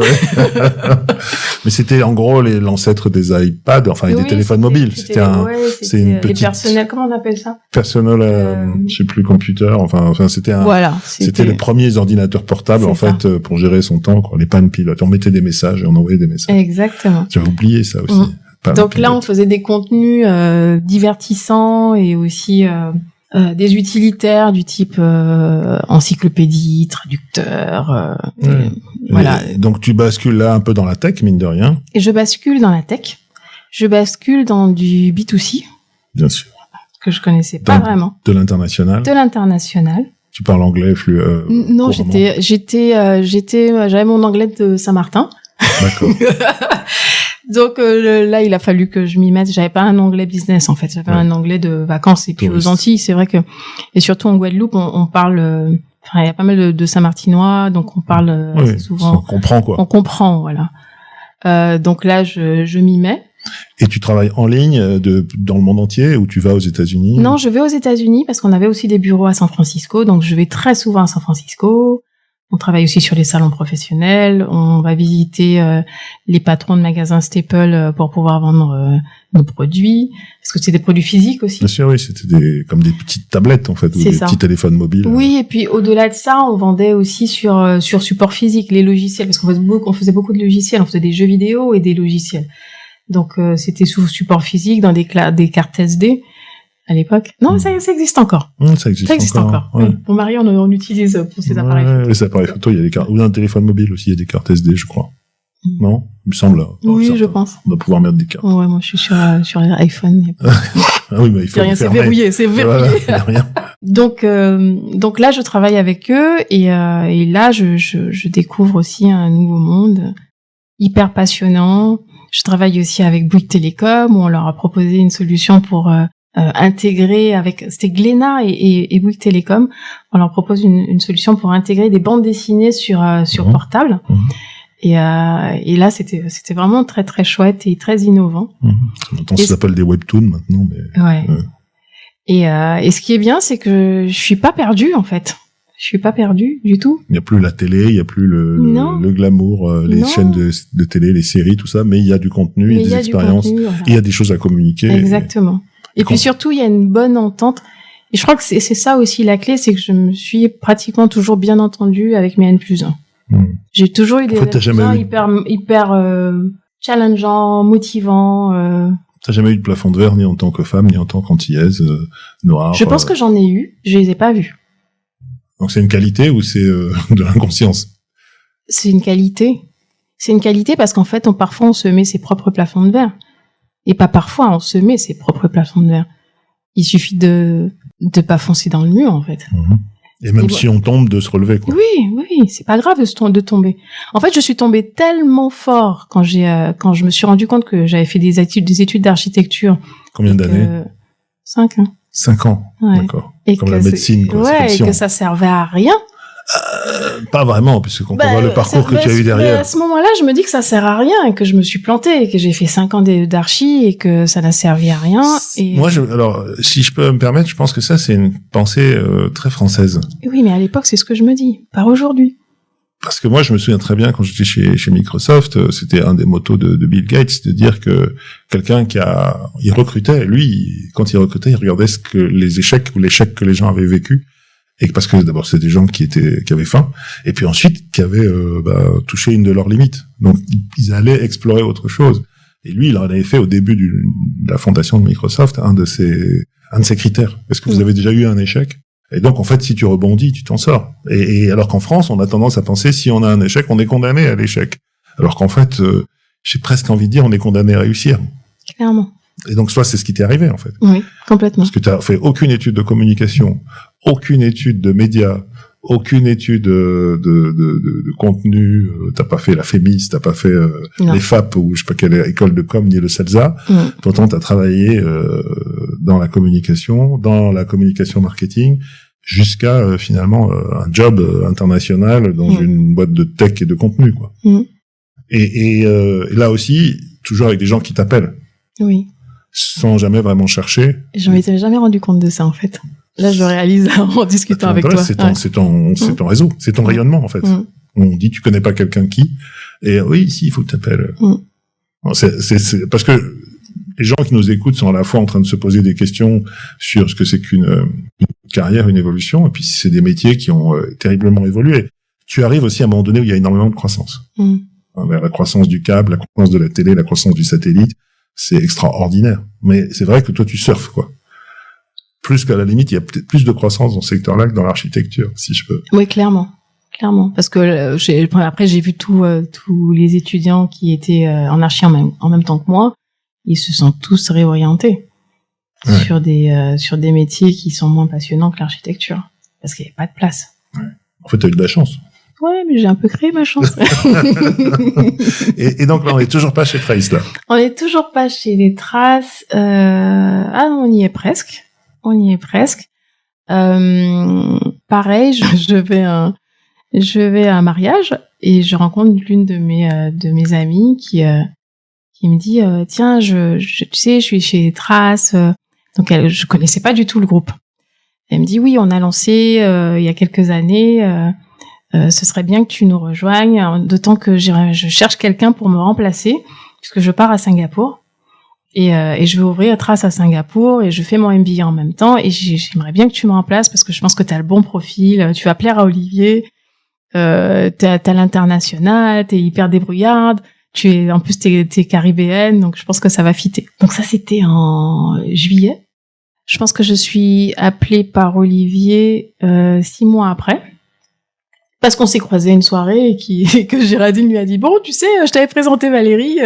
Mais c'était en gros l'ancêtre des iPads, enfin, et des téléphones mobiles. C'était une petite. Les personnels, comment on appelle ça? Personnel, je sais plus, computer. Enfin, c'était c'était les premiers ordinateurs portables, en fait, pour gérer son temps, quoi. Les Palm Pilot. On mettait des messages et on envoyait des messages. Exactement. J'avais oublié ça aussi. Donc là, on faisait des contenus divertissants et aussi des utilitaires du type encyclopédie, traducteur. Voilà. Donc tu bascules là un peu dans la tech, mine de rien. Et je bascule dans la tech. Je bascule dans du B2C. Bien sûr. Que je connaissais pas vraiment. De l'international. De l'international. Tu parles anglais non, j'avais mon anglais de Saint-Martin. D'accord. Donc là, il a fallu que je m'y mette. J'avais pas un anglais business en fait. J'avais un anglais de vacances. Et puis aux Antilles, c'est vrai que, et surtout en Guadeloupe, on parle. Enfin, il y a pas mal de Saint-Martinois, donc on parle souvent. On comprend quoi. On comprend, voilà. Donc là, je m'y mets. Et tu travailles en ligne dans le monde entier ou tu vas aux États-Unis? Non, je vais aux États-Unis parce qu'on avait aussi des bureaux à San Francisco, donc je vais très souvent à San Francisco. On travaille aussi sur les salons professionnels. On va visiter les patrons de magasins Staples pour pouvoir vendre nos produits. Parce que c'est des produits physiques aussi. Bien sûr, oui. C'était comme des petites tablettes, en fait, ou des petits téléphones mobiles. Oui, et puis au-delà de ça, on vendait aussi sur support physique, les logiciels. Parce qu'on faisait beaucoup de logiciels. On faisait des jeux vidéo et des logiciels. Donc, c'était sous support physique dans des cartes SD. À l'époque. Non, ça existe encore. Ça existe encore. Ouais. Mon mari, on utilise pour ses appareils photo. Les appareils photo, il y a des cartes, ou dans le téléphone mobile aussi, il y a des cartes SD, je crois. Non, il me semble. Oui, je pense. On va pouvoir mettre des cartes. Ouais, moi je suis sur l'iPhone. Ah oui, mais il faut rien, c'est verrouillé, c'est verrouillé. Voilà, rien. Donc là, je travaille avec eux et là, je découvre aussi un nouveau monde hyper passionnant. Je travaille aussi avec Bouygues Télécom où on leur a proposé une solution pour intégrer c'était Glénat et Bouygues Télécom. On leur propose une solution pour intégrer des bandes dessinées sur portable. Et là, c'était vraiment très très chouette et très innovant. Maintenant, ça s'appelle des webtoons maintenant. Mais, ouais. Et ce qui est bien, c'est que je suis pas perdue en fait. Je suis pas perdue du tout. Il y a plus la télé, il y a plus le glamour, les chaînes de télé, les séries, tout ça, mais il y a du contenu, il y a des expériences, voilà. Il y a des choses à communiquer. Exactement. Et puis surtout, il y a une bonne entente. Et je crois que c'est ça aussi la clé, c'est que je me suis pratiquement toujours bien entendue avec mes N+1. J'ai toujours eu des N+1 hyper challengeants, motivants. T'as jamais eu de plafond de verre, ni en tant que femme, ni en tant qu'antillaise, noire. Je pense que j'en ai eu, je les ai pas vus. Donc c'est une qualité ou c'est de l'inconscience? C'est une qualité. C'est une qualité parce qu'en fait, parfois on se met ses propres plafonds de verre. Et pas parfois, on se met ses propres plafonds de verre. Il suffit de pas foncer dans le mur, en fait. Et même si on tombe, de se relever, quoi. Oui, c'est pas grave de tomber. En fait, je suis tombée tellement fort quand je me suis rendu compte que j'avais fait des études d'architecture. Combien d'années? 5 ans. 5 ans, ouais. D'accord. Et comme la médecine, quoi. Ouais, et que ça servait à rien. Pas vraiment, puisque quand on voit le parcours que tu as eu derrière. À ce moment-là, je me dis que ça sert à rien et que je me suis plantée et que j'ai fait 5 ans d'archi et que ça n'a servi à rien. Et... Moi, alors, si je peux me permettre, je pense que ça, c'est une pensée très française. Oui, mais à l'époque, c'est ce que je me dis, pas aujourd'hui. Parce que moi, je me souviens très bien quand j'étais chez Microsoft, c'était un des mottos de Bill Gates, de dire que quelqu'un il recrutait, lui, quand il recrutait, il regardait les échecs ou l'échec que les gens avaient vécu. Et parce que d'abord c'est des gens qui avaient faim, et puis ensuite qui avaient touché une de leurs limites. Donc ils allaient explorer autre chose. Et lui, il en avait fait au début de la fondation de Microsoft un de ses critères. Est-ce que vous avez déjà eu un échec? Et donc en fait, si tu rebondis, tu t'en sors. Et alors qu'en France, on a tendance à penser si on a un échec, on est condamné à l'échec. Alors qu'en fait, j'ai presque envie de dire, on est condamné à réussir. Clairement. Et donc, soit c'est ce qui t'est arrivé, en fait. Oui, complètement. Parce que t'as fait aucune étude de communication, aucune étude de médias, aucune étude de contenu, t'as pas fait la FEMIS, t'as pas fait les FAP ou je sais pas quelle école de com, ni le CELSA. Pourtant, t'as travaillé dans la communication marketing, jusqu'à finalement un job international dans une boîte de tech et de contenu, quoi. Et là aussi, toujours avec des gens qui t'appellent. Oui. Sans jamais vraiment chercher. Je m'étais jamais rendu compte de ça, en fait. Là, je réalise en discutant avec toi. C'est ton réseau, c'est ton rayonnement, en fait. On dit, tu connais pas quelqu'un qui, et oui, si, il faut que t'appelles. C'est parce que les gens qui nous écoutent sont à la fois en train de se poser des questions sur ce que c'est qu'une carrière, une évolution, et puis c'est des métiers qui ont terriblement évolué. Tu arrives aussi à un moment donné où il y a énormément de croissance. La croissance du câble, la croissance de la télé, la croissance du satellite, c'est extraordinaire. Mais c'est vrai que toi, tu surfes, quoi. Plus qu'à la limite, il y a peut-être plus de croissance dans ce secteur-là que dans l'architecture, si je peux. Oui, clairement. Parce que après, j'ai vu tous les étudiants qui étaient en archi en même temps que moi. Ils se sont tous réorientés sur des métiers qui sont moins passionnants que l'architecture. Parce qu'il n'y avait pas de place. Ouais. En fait, t'as eu de la chance. Ouais, mais j'ai un peu créé ma chance. et donc là, on est toujours pas chez Trace, là. On est toujours pas chez les Traces. On y est presque. Pareil, je vais à un mariage et je rencontre l'une de mes amies qui me dit tiens, tu sais, je suis chez les Traces. Donc je connaissais pas du tout le groupe. Elle me dit oui, on a lancé il y a quelques années. Ce serait bien que tu nous rejoignes, d'autant que je cherche quelqu'un pour me remplacer, puisque je pars à Singapour. Et je vais ouvrir Trace à Singapour, et je fais mon MBA en même temps, et j'aimerais bien que tu me remplaces, parce que je pense que tu as le bon profil, tu vas plaire à Olivier, t'as l'international, t'es hyper débrouillarde, en plus t'es caribéenne, donc je pense que ça va fitter. Donc ça, c'était en juillet. Je pense que je suis appelée par Olivier 6 mois après. parce qu'on s'est croisés une soirée et que Géraldine lui a dit, bon, tu sais, je t'avais présenté Valérie,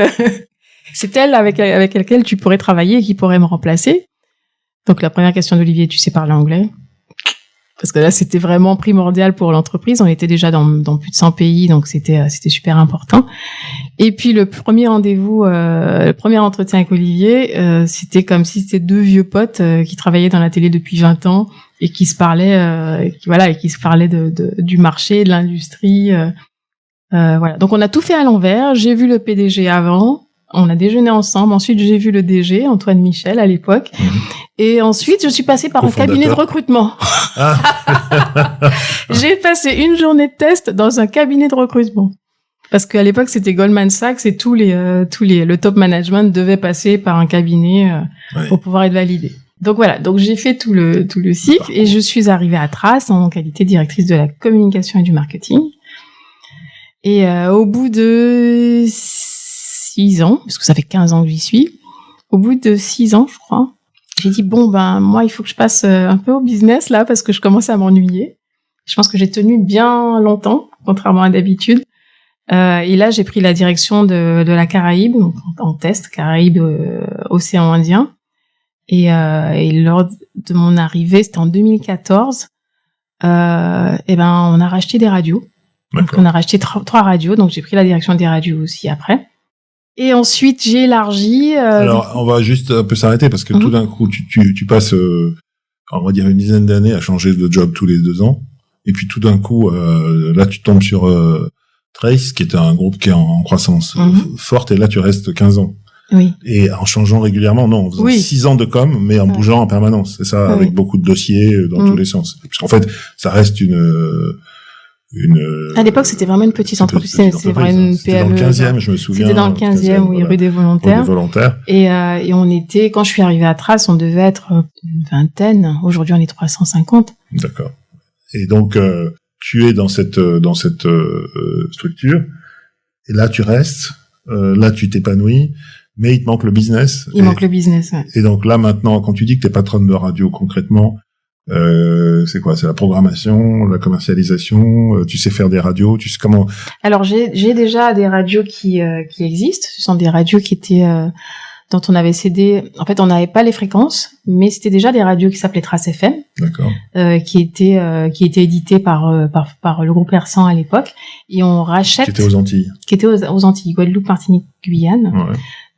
c'est elle avec laquelle tu pourrais travailler et qui pourrait me remplacer. Donc la première question d'Olivier, tu sais parler anglais? Parce que là, c'était vraiment primordial pour l'entreprise. On était déjà dans plus de 100 pays, donc c'était super important. Et puis le premier rendez-vous, le premier entretien avec Olivier, c'était comme si c'était deux vieux potes qui travaillaient dans la télé depuis 20 ans et qui se parlaient, qui se parlaient du marché, de l'industrie. Voilà. Donc on a tout fait à l'envers. J'ai vu le PDG avant. On a déjeuné ensemble. Ensuite, j'ai vu le DG, Antoine Michel, à l'époque. Et ensuite, je suis passée par un cabinet de recrutement. Ah. J'ai passé une journée de test dans un cabinet de recrutement. Parce qu'à l'époque, c'était Goldman Sachs et le top management devait passer par un cabinet pour pouvoir être validé. Donc voilà. Donc j'ai fait tout le cycle et je suis arrivée à Trace en qualité de directrice de la communication et du marketing. Et au bout de 6 ans, parce que ça fait 15 ans que j'y suis, au bout de 6 ans, je crois, j'ai dit, bon, moi, il faut que je passe un peu au business, là, parce que je commence à m'ennuyer. Je pense que j'ai tenu bien longtemps, contrairement à d'habitude. Et là, j'ai pris la direction de la Caraïbe, donc en test, Caraïbe, océan Indien. Et lors de mon arrivée, c'était en 2014, on a racheté des radios. Donc, on a racheté 3 radios, donc j'ai pris la direction des radios aussi après. Et ensuite, j'ai élargi. Alors, on va juste un peu s'arrêter parce que tout d'un coup, tu passes, on va dire une dizaine d'années à changer de job tous les 2 ans. Et puis tout d'un coup, là, tu tombes sur Trace, qui est un groupe qui est en croissance forte. Et là, tu restes 15 ans. Oui. Et en changeant régulièrement, non, en faisant 6 ans de com, mais en bougeant en permanence. C'est ça, avec beaucoup de dossiers dans tous les sens. Parce qu'en fait, ça reste à l'époque, c'était vraiment une petite entreprise. C'était vraiment une PME. C'était dans le 15e, je me souviens. C'était dans le 15e, oui, rue des Volontaires. Et on était, quand je suis arrivée à Trace, on devait être une vingtaine. Aujourd'hui, on est 350. D'accord. Et donc, tu es dans cette structure. Et là, tu restes. Là, tu t'épanouis. Mais il te manque le business. Il manque le business, ouais. Et donc là, maintenant, quand tu dis que t'es patronne de radio, concrètement, c'est quoi? C'est la programmation, la commercialisation, tu sais faire des radios, tu sais comment? Alors j'ai déjà des radios qui existent. Ce sont des radios qui étaient dont on avait cédé. En fait, on n'avait pas les fréquences, mais c'était déjà des radios qui s'appelaient Trace FM. D'accord. Qui étaient éditées par le groupe R100 à l'époque. Et on rachète. Qui étaient aux Antilles. Qui étaient aux Antilles, Guadeloupe, Martinique, Guyane.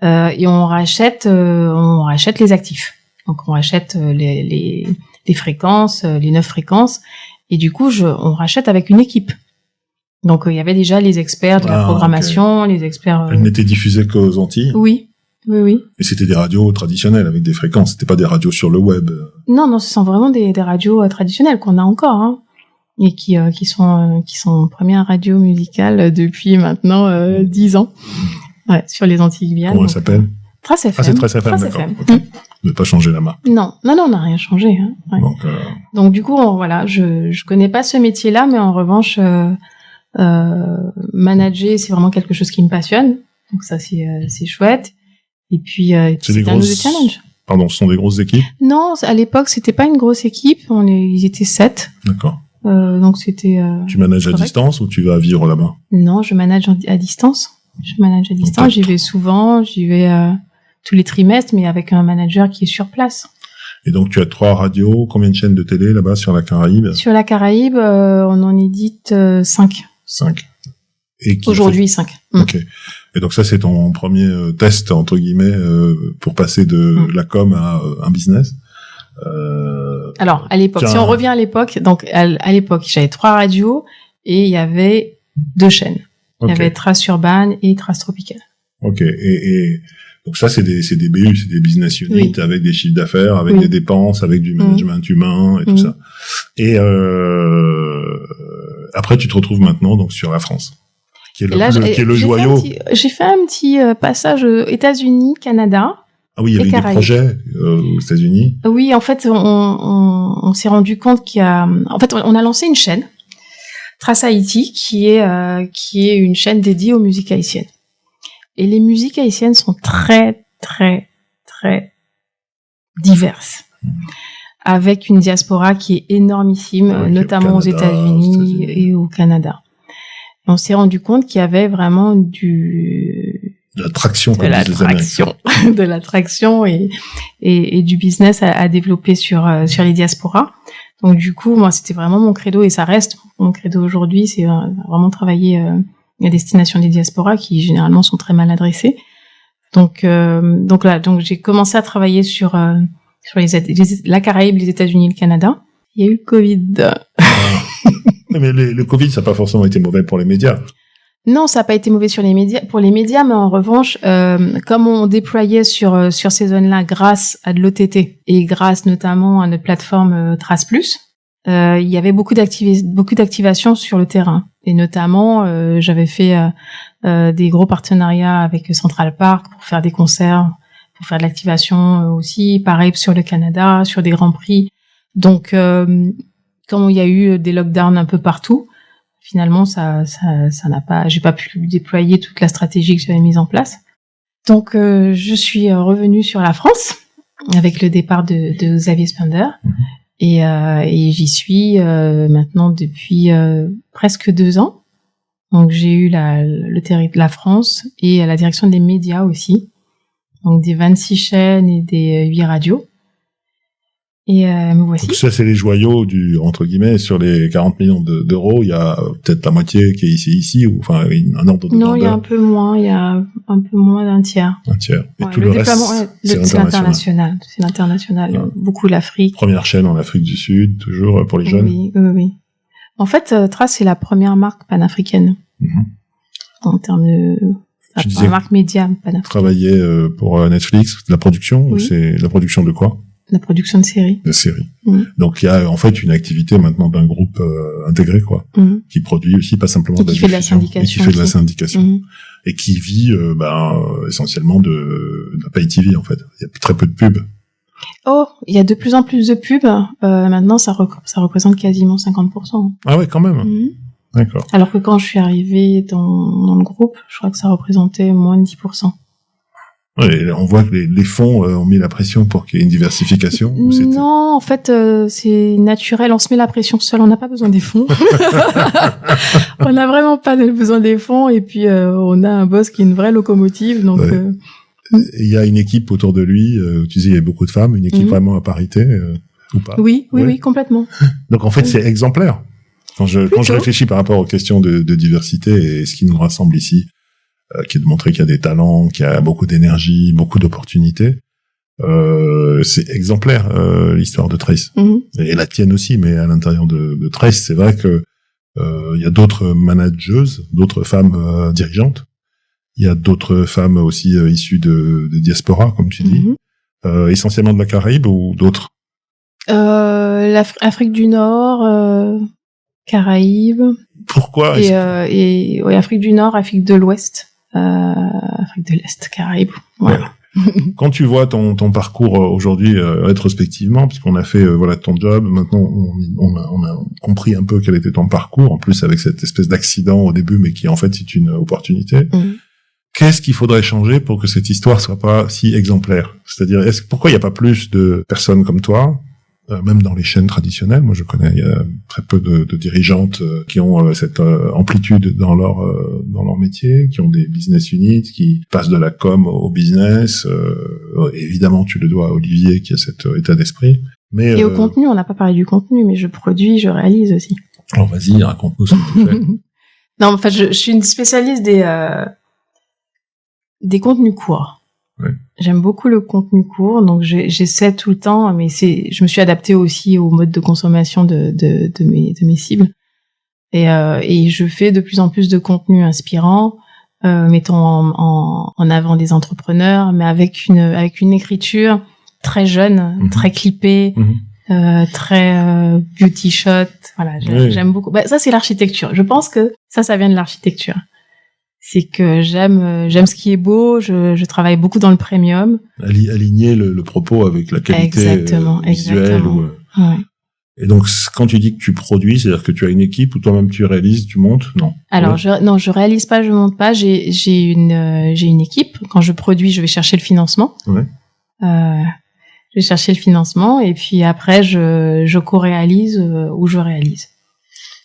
Ouais. Et on rachète les actifs. Donc on rachète les fréquences, les 9 fréquences, et du coup on rachète avec une équipe. Donc il y avait déjà les experts de la programmation, les experts. Elles n'étaient diffusées qu'aux Antilles. Oui. Et c'était des radios traditionnelles avec des fréquences. C'était pas des radios sur le web. Non, ce sont vraiment des radios traditionnelles qu'on a encore, hein, et qui sont première radio musicale depuis maintenant 10 ans. Ouais, sur les Antilles Guyane. Comment elle s'appelle? Trace FM. Ah, c'est Trace FM, d'accord. Okay. Vous n'avez pas changé la marque. Non, on n'a rien changé. Hein. Ouais. Donc du coup, je connais pas ce métier-là, mais en revanche, manager, c'est vraiment quelque chose qui me passionne. Donc ça, c'est chouette. Et puis, c'est un nouveau challenge. Pardon, ce sont des grosses équipes? Non, à l'époque, c'était pas une grosse équipe. Ils étaient 7. D'accord. Donc c'était. Tu manages à distance ou tu vas vivre là-bas? Non, je manage à distance. J'y vais souvent, tous les trimestres, mais avec un manager qui est sur place. Et donc, tu as 3 radios, combien de chaînes de télé là-bas sur la Caraïbe? Sur la Caraïbe, on en édite 5. 5. Aujourd'hui, 5. Ok. Et donc ça, c'est ton premier test, entre guillemets, pour passer de la com à un business. Alors, à l'époque, si on revient à l'époque, donc à l'époque, j'avais 3 radios et il y avait 2 chaînes. Il y avait Trace Urbaine et Trace Tropicale. Ok. Et donc ça, c'est des BU, c'est des business units avec des chiffres d'affaires, avec des dépenses, avec du management humain et tout ça. Et après, tu te retrouves maintenant donc sur la France, qui est le joyau. J'ai fait un petit passage États-Unis, Canada. Ah oui, il y avait des projets aux États-Unis. Oui, en fait, on s'est rendu compte on a lancé une chaîne, Trace Haïti, qui est une chaîne dédiée aux musiques haïtiennes. Et les musiques haïtiennes sont très, très, très diverses. avec une diaspora qui est énormissime, notamment aux États-Unis et au Canada. Et on s'est rendu compte qu'il y avait vraiment de l'attraction et du business à développer sur les diasporas. Donc du coup, moi, c'était vraiment mon credo, et ça reste mon credo aujourd'hui, c'est vraiment travailler à destination des diasporas qui généralement sont très mal adressées. Donc j'ai commencé à travailler sur la Caraïbe, les États-Unis et le Canada. Il y a eu le Covid. Mais le Covid, ça n'a pas forcément été mauvais pour les médias. Non, ça n'a pas été mauvais pour les médias, mais en revanche, comme on déployait sur ces zones-là grâce à de l'OTT et grâce notamment à notre plateforme Trace Plus, il y avait beaucoup d'activations sur le terrain. Et notamment, j'avais fait des gros partenariats avec Central Park pour faire des concerts, pour faire de l'activation aussi. Pareil sur le Canada, sur des grands prix. Donc, comme il y a eu des lockdowns un peu partout, finalement, j'ai pas pu déployer toute la stratégie que j'avais mise en place. Donc, je suis revenue sur la France avec le départ de Xavier Spender. Et j'y suis maintenant depuis presque 2 ans. Donc, j'ai eu la France et la direction des médias aussi. Donc, des 26 chaînes et des 8 radios. Et me voici. Donc ça, c'est les joyaux entre guillemets, sur les 40 millions d'euros, il y a peut-être la moitié qui est ici, ou enfin un ordre de grandeur. Non, il y a un peu moins d'un tiers. Un tiers. Et ouais, tout le reste, c'est l'international. C'est l'international. Ouais. Beaucoup l'Afrique. Première chaîne en Afrique du Sud, toujours pour les jeunes. Oui. En fait, Trace, c'est la première marque panafricaine. En termes de... La marque média panafricaine. Travailler pour Netflix, la production, ou c'est la production de quoi? La production de séries. De séries. Donc il y a en fait une activité maintenant d'un groupe intégré, quoi, qui produit aussi, pas simplement de la diffusion, et qui fait de la syndication, et qui vit essentiellement de la pay TV, en fait. Il y a très peu de pubs. Oh, il y a de plus en plus de pubs. Maintenant, ça représente quasiment 50%. Ah ouais, quand même. D'accord. Alors que quand je suis arrivée dans le groupe, je crois que ça représentait moins de 10%. Ouais, on voit que les fonds ont mis la pression pour qu'il y ait une diversification. Non, en fait, c'est naturel. On se met la pression seul. On n'a pas besoin des fonds. On n'a vraiment pas besoin des fonds. Et puis, on a un boss qui est une vraie locomotive. Donc, il y a une équipe autour de lui. Tu disais, il y a beaucoup de femmes. Une équipe vraiment à parité, ou pas? Oui, complètement. Donc, en fait, c'est exemplaire. Quand je réfléchis par rapport aux questions de diversité et ce qui nous rassemble ici, qui est de montrer qu'il y a des talents, qu'il y a beaucoup d'énergie, beaucoup d'opportunités. C'est exemplaire, l'histoire de Trace. Et la tienne aussi, mais à l'intérieur de Trace, c'est vrai que il y a d'autres manageuses, d'autres femmes dirigeantes. Il y a d'autres femmes aussi issues de diaspora, comme tu dis. Essentiellement de la Caraïbe ou d'autres? L'Afrique du Nord, Caraïbes. Pourquoi? Et Afrique du Nord, Afrique de l'Ouest. Afrique de l'Est, Caraïbes. Voilà. Ouais. Quand tu vois ton parcours aujourd'hui rétrospectivement, puisqu'on a fait ton job, maintenant on a compris un peu quel était ton parcours, en plus avec cette espèce d'accident au début, mais qui en fait c'est une opportunité. Qu'est-ce qu'il faudrait changer pour que cette histoire soit pas si exemplaire? C'est-à-dire, pourquoi il n'y a pas plus de personnes comme toi? Même dans les chaînes traditionnelles, moi je connais, il y a très peu de dirigeantes qui ont cette amplitude dans leur métier, qui ont des business units, qui passent de la com au business. Évidemment, tu le dois à Olivier qui a cet état d'esprit. Mais et au contenu, on n'a pas parlé du contenu, mais je produis, je réalise aussi. Alors vas-y, raconte-nous ce que tu fais. Non, en fait, je suis une spécialiste des contenus courts. Ouais. J'aime beaucoup le contenu court, donc j'essaie tout le temps, mais je me suis adaptée aussi au mode de consommation de mes cibles. Et je fais de plus en plus de contenu inspirant, mettant en avant des entrepreneurs, mais avec une écriture très jeune, très clippée, très beauty shot. Voilà, j'aime beaucoup. Ça c'est l'architecture. Je pense que ça vient de l'architecture. C'est que j'aime ce qui est beau, je travaille beaucoup dans le premium. Aligner le propos avec la qualité visuelle. Ouais. Et donc, quand tu dis que tu produis, c'est-à-dire que tu as une équipe ou toi-même tu réalises, tu montes? Non. Alors, je réalise pas, je monte pas. J'ai une équipe. Quand je produis, je vais chercher le financement. Ouais. Je vais chercher le financement et puis après je co-réalise ou je réalise.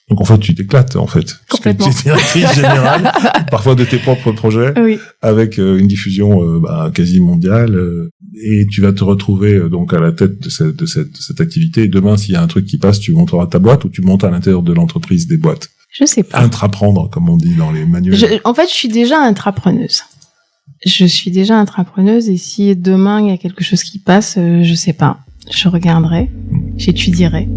Donc en fait, tu t'éclates en fait. Complètement. Parce que tu es directrice générale, parfois de tes propres projets, oui. avec une diffusion quasi mondiale, et tu vas te retrouver donc à la tête de cette activité. Et demain, s'il y a un truc qui passe, tu monteras ta boîte ou tu montes à l'intérieur de l'entreprise des boîtes. Je sais pas. Intraprendre, comme on dit dans les manuels. En fait, je suis déjà intrapreneuse. Et si demain il y a quelque chose qui passe, je sais pas. Je regarderai, j'étudierai.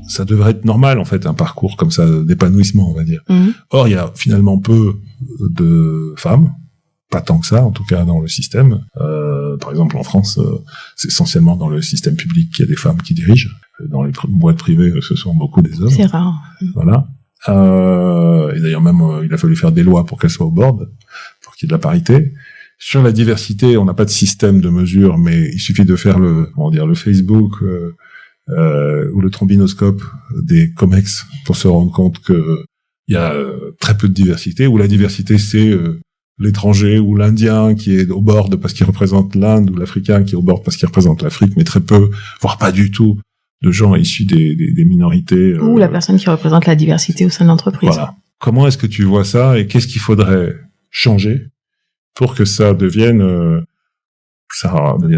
Ça devrait être normal, en fait, un parcours comme ça d'épanouissement, on va dire. Or, il y a finalement peu de femmes, pas tant que ça, en tout cas dans le système. Par exemple, en France, c'est essentiellement dans le système public qu'il y a des femmes qui dirigent. Dans les boîtes privées, ce sont beaucoup des hommes. C'est rare. Voilà. Et d'ailleurs, même, il a fallu faire des lois pour qu'elles soient au board, pour qu'il y ait de la parité. Sur la diversité, on n'a pas de système de mesure, mais il suffit de faire le Facebook, ou le trombinoscope des COMEX pour se rendre compte que il y a très peu de diversité, où la diversité c'est l'étranger ou l'Indien qui est au board parce qu'il représente l'Inde, ou l'Africain qui est au board parce qu'il représente l'Afrique, mais très peu, voire pas du tout, de gens issus des minorités. Ou la personne qui représente la diversité au sein de l'entreprise. Voilà. Comment est-ce que tu vois ça et qu'est-ce qu'il faudrait changer pour que ça devienne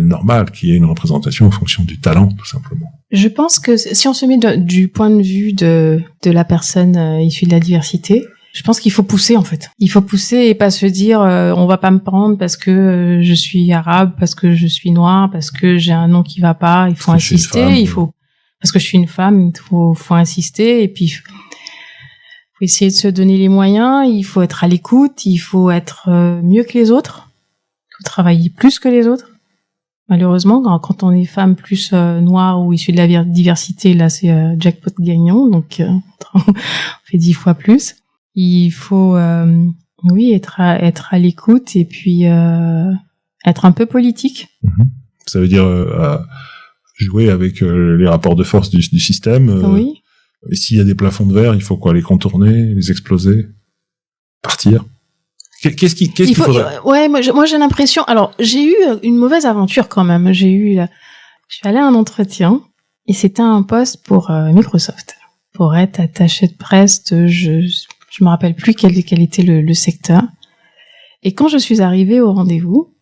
normal, qu'il y ait une représentation en fonction du talent, tout simplement. Je pense que si on se met du point de vue de la personne issue de la diversité, je pense qu'il faut pousser, en fait. Il faut pousser et pas se dire on va pas me prendre parce que je suis arabe, parce que je suis noire, parce que j'ai un nom qui va pas. Il faut insister, parce que je suis une femme, il faut insister et puis faut essayer de se donner les moyens. Il faut être à l'écoute, il faut être mieux que les autres. Il faut travailler plus que les autres. Malheureusement, quand on est femme plus noire ou issue de la diversité, là c'est jackpot gagnant, donc on fait 10 fois plus. Il faut être à l'écoute et puis être un peu politique. Ça veut dire jouer avec les rapports de force du système. Oui. Et s'il y a des plafonds de verre, il faut quoi, les contourner, les exploser, partir. Qu'est-ce qu'il faudrait? Ouais, moi j'ai l'impression. Alors j'ai eu une mauvaise aventure quand même. Je suis allée à un entretien et c'était un poste pour Microsoft, pour être attachée de presse. Je me rappelle plus quel était le secteur. Et quand je suis arrivée au rendez-vous,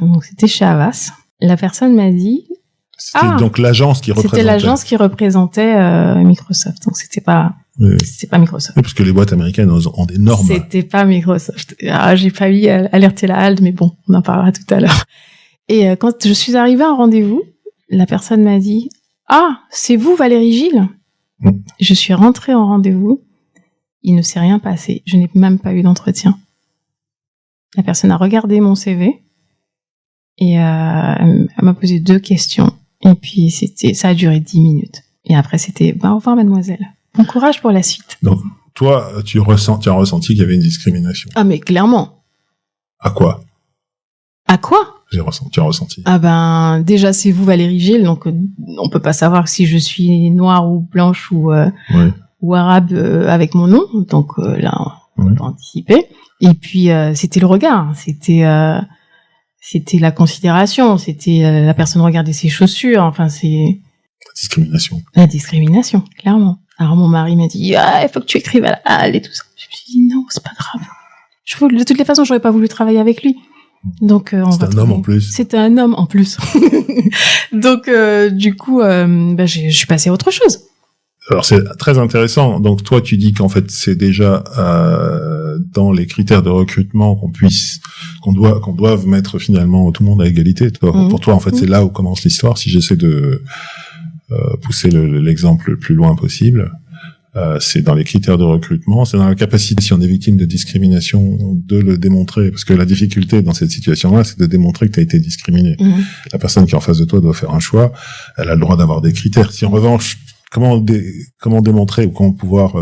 donc c'était chez Havas, la personne m'a dit. C'était donc l'agence qui représentait. C'était l'agence qui représentait Microsoft. Donc c'était pas Microsoft. Oui, parce que les boîtes américaines ont des normes. C'était pas Microsoft. J'ai failli alerter la HALD, mais bon, on en parlera tout à l'heure. Et quand je suis arrivée à un rendez-vous, la personne m'a dit « Ah, c'est vous Valérie Gilles ?» Je suis rentrée en rendez-vous, il ne s'est rien passé. Je n'ai même pas eu d'entretien. La personne a regardé mon CV et elle m'a posé 2 questions. Et puis ça a duré 10 minutes. Et après c'était « Au revoir mademoiselle ». Bon courage pour la suite. Donc, toi, tu as ressenti qu'il y avait une discrimination. Ah, mais clairement. À quoi? Tu as ressenti. Ah ben, déjà, c'est vous, Valérie Gilles, donc on peut pas savoir si je suis noire ou blanche ou arabe avec mon nom. Donc là, on peut anticiper. Et puis, c'était le regard. C'était la considération. C'était la personne regardait ses chaussures. Enfin, c'est... La discrimination, clairement. Alors mon mari m'a dit il faut que tu écrives à la HALD et tout ça. Je me suis dit non, c'est pas grave. De toutes les façons, j'aurais pas voulu travailler avec lui. Donc c'était un homme en plus. C'était un homme en plus. Donc du coup, je suis passée à autre chose. Alors c'est très intéressant. Donc toi, tu dis qu'en fait c'est déjà dans les critères de recrutement qu'on doive mettre finalement tout le monde à égalité. Pour toi, en fait, c'est là où commence l'histoire. Si j'essaie de pousser l'exemple le plus loin possible, c'est dans les critères de recrutement, c'est dans la capacité, si on est victime de discrimination, de le démontrer, parce que la difficulté dans cette situation-là, c'est de démontrer que tu as été discriminé. La personne qui est en face de toi doit faire un choix, elle a le droit d'avoir des critères. Si en revanche, comment démontrer ou comment pouvoir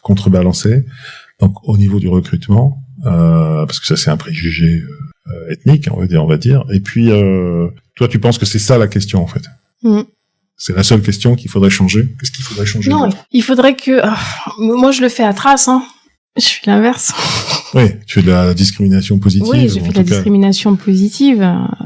contrebalancer. Donc au niveau du recrutement, parce que ça c'est un préjugé ethnique, on va dire. Et puis toi tu penses que c'est ça la question en fait. C'est la seule question qu'il faudrait changer. Qu'est-ce qu'il faudrait changer? Non, il faudrait que moi je le fais à trace, hein. Je fais l'inverse. Oui, tu fais de la discrimination positive. Oui, j'ai fait de la discrimination positive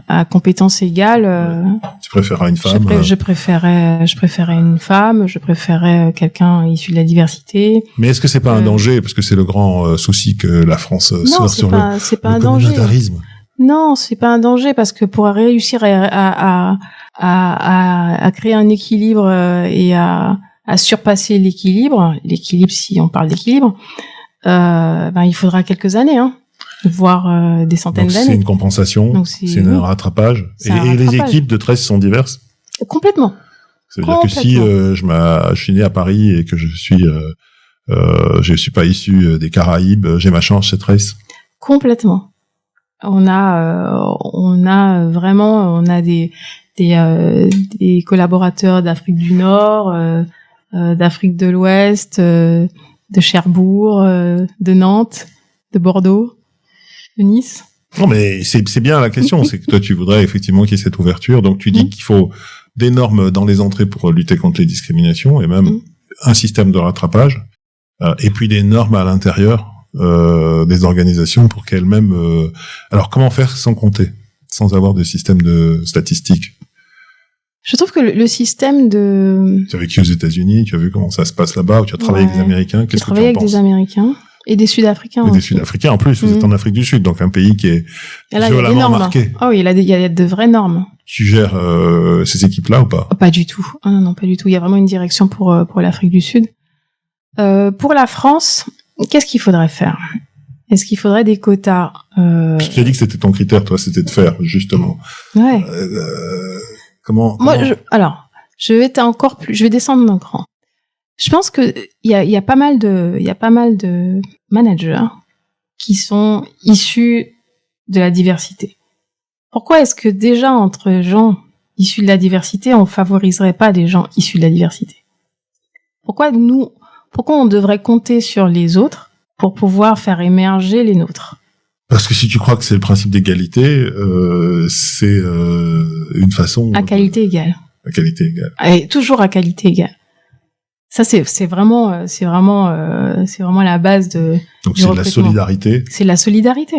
à compétences égales. Tu préférerais une femme? Je préférais une femme. Je préférais quelqu'un issu de la diversité. Mais est-ce que c'est pas un danger, parce que c'est le grand souci que la France sort sur c'est pas un danger. Non, c'est pas un danger parce que pour réussir à créer un équilibre et à surpasser l'équilibre, si on parle d'équilibre. Il faudra quelques années, voire des centaines d'années. C'est une compensation, c'est un rattrapage. Et les équipes de 13 sont diverses? Complètement. Ça veut dire que si je suis né à Paris et que je suis pas issu des Caraïbes, j'ai ma chance chez 13? Complètement. On a vraiment des collaborateurs d'Afrique du Nord, d'Afrique de l'Ouest, de Cherbourg, de Nantes, de Bordeaux, de Nice. Non, mais c'est bien la question, c'est que toi tu voudrais effectivement qu'il y ait cette ouverture, donc tu dis qu'il faut des normes dans les entrées pour lutter contre les discriminations et même un système de rattrapage, et puis des normes à l'intérieur des organisations pour qu'elles-mêmes... Alors comment faire sans compter, sans avoir de système de statistiques? Je trouve que le système de... Tu as vécu aux États-Unis, tu as vu comment ça se passe là-bas, ou tu as travaillé avec des Américains, qu'est-ce que tu en penses? J'ai travaillé avec des Américains et des Sud-Africains. Et des Sud-Africains en plus, vous êtes en Afrique du Sud, donc un pays qui est violemment marqué. Ah oui, il y a de vraies normes. Tu gères ces équipes-là ou pas? Pas du tout. Non, pas du tout. Il y a vraiment une direction pour l'Afrique du Sud. Pour la France, qu'est-ce qu'il faudrait faire? Est-ce qu'il faudrait des quotas? Je t'ai dit que c'était ton critère, toi, c'était de faire, justement. Ouais. Comment... je vais descendre d'un cran. Je pense que il y a pas mal de managers qui sont issus de la diversité. Pourquoi est-ce que déjà entre gens issus de la diversité, on favoriserait pas des gens issus de la diversité? Pourquoi on devrait compter sur les autres pour pouvoir faire émerger les nôtres? Parce que si tu crois que c'est le principe d'égalité, c'est une façon... À qualité égale. À qualité égale. Et toujours à qualité égale. Ça, c'est vraiment la base de... Donc c'est de la solidarité. C'est de la solidarité.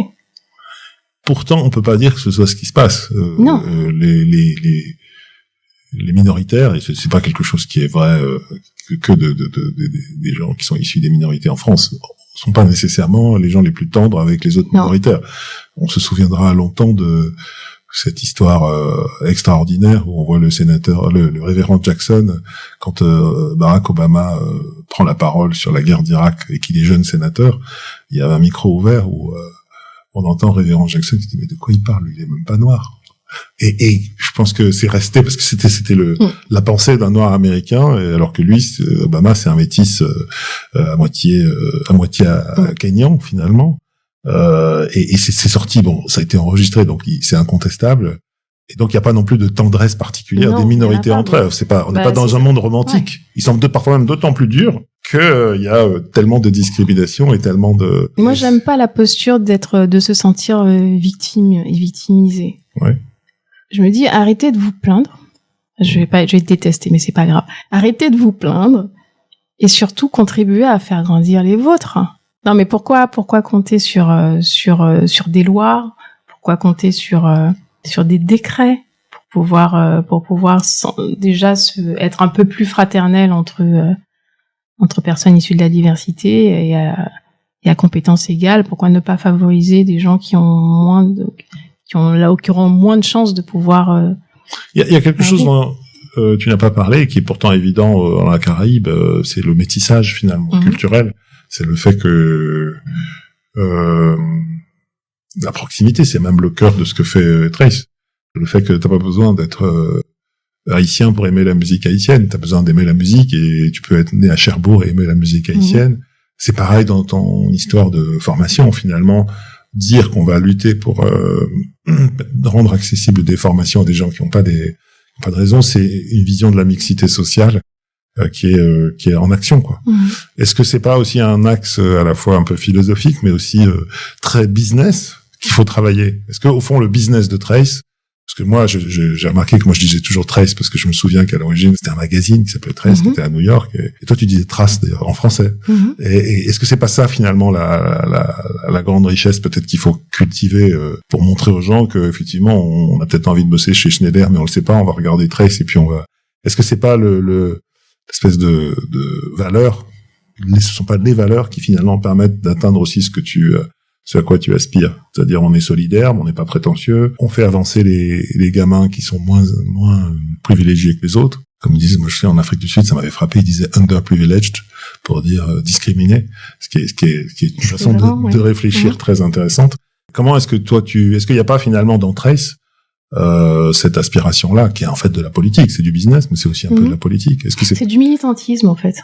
Pourtant, on peut pas dire que ce soit ce qui se passe. Non. Les minoritaires, et c'est pas quelque chose qui est vrai que des gens qui sont issus des minorités en France, sont pas nécessairement les gens les plus tendres avec les autres minoritaires. On se souviendra longtemps de cette histoire extraordinaire où on voit le sénateur, le révérend Jackson, quand Barack Obama prend la parole sur la guerre d'Irak et qu'il est jeune sénateur, il y a un micro ouvert où on entend le révérend Jackson qui dit mais de quoi il parle, il est même pas noir. Et je pense que c'est resté parce que c'était la pensée d'un noir américain, alors que lui, Obama, c'est un métis à moitié kényan finalement. Et c'est sorti, bon, ça a été enregistré, donc c'est incontestable. Et donc il y a pas non plus de tendresse particulière des minorités entre elles. On n'est pas dans un monde romantique. Ouais. Ils sont parfois même d'autant plus durs que il y a tellement de discrimination et tellement de. Moi, j'aime pas la posture de se sentir victime et victimisé. Ouais. Je me dis, arrêtez de vous plaindre. Je vais détester, mais c'est pas grave. Arrêtez de vous plaindre et surtout contribuez à faire grandir les vôtres. Non, mais pourquoi compter sur des lois? Pourquoi compter sur des décrets pour pouvoir déjà être un peu plus fraternel entre personnes issues de la diversité et à compétences égales? Pourquoi ne pas favoriser des gens qui auront moins de chances de pouvoir... Il y a quelque chose dont tu n'as pas parlé, qui est pourtant évident dans la Caraïbe, c'est le métissage finalement culturel. C'est le fait que la proximité, c'est même le cœur de ce que fait Trace. Le fait que t'as pas besoin d'être haïtien pour aimer la musique haïtienne. T'as besoin d'aimer la musique et tu peux être né à Cherbourg et aimer la musique haïtienne. C'est pareil dans ton histoire de formation finalement. Dire qu'on va lutter pour rendre accessible des formations à des gens qui n'ont pas de raison, c'est une vision de la mixité sociale qui est en action, quoi. Est-ce que c'est pas aussi un axe à la fois un peu philosophique, mais aussi très business qu'il faut travailler? Est-ce que au fond le business de Trace, parce que moi j'ai remarqué que moi je disais toujours Trace parce que je me souviens qu'à l'origine c'était un magazine qui s'appelait Trace, qui était à New York, et toi tu disais Trace d'ailleurs en français. Et est-ce que c'est pas ça finalement la grande richesse peut-être qu'il faut cultiver pour montrer aux gens que effectivement on a peut-être envie de bosser chez Schneider, mais on le sait pas, on va regarder Trace et puis on va. Est-ce que c'est pas l'espèce de valeurs, ce sont pas les valeurs qui finalement permettent d'atteindre aussi ce à quoi tu aspires? C'est-à-dire, on est solidaire, mais on n'est pas prétentieux. On fait avancer les gamins qui sont moins privilégiés que les autres. Comme ils disent, moi je sais, en Afrique du Sud, ça m'avait frappé, ils disaient underprivileged pour dire discriminé, ce qui est une façon de réfléchir très intéressante. Comment est-ce que toi est-ce qu'il n'y a pas finalement dans Trace cette aspiration-là, qui est en fait de la politique, c'est du business, mais c'est aussi un peu de la politique. Est-ce que c'est du militantisme en fait?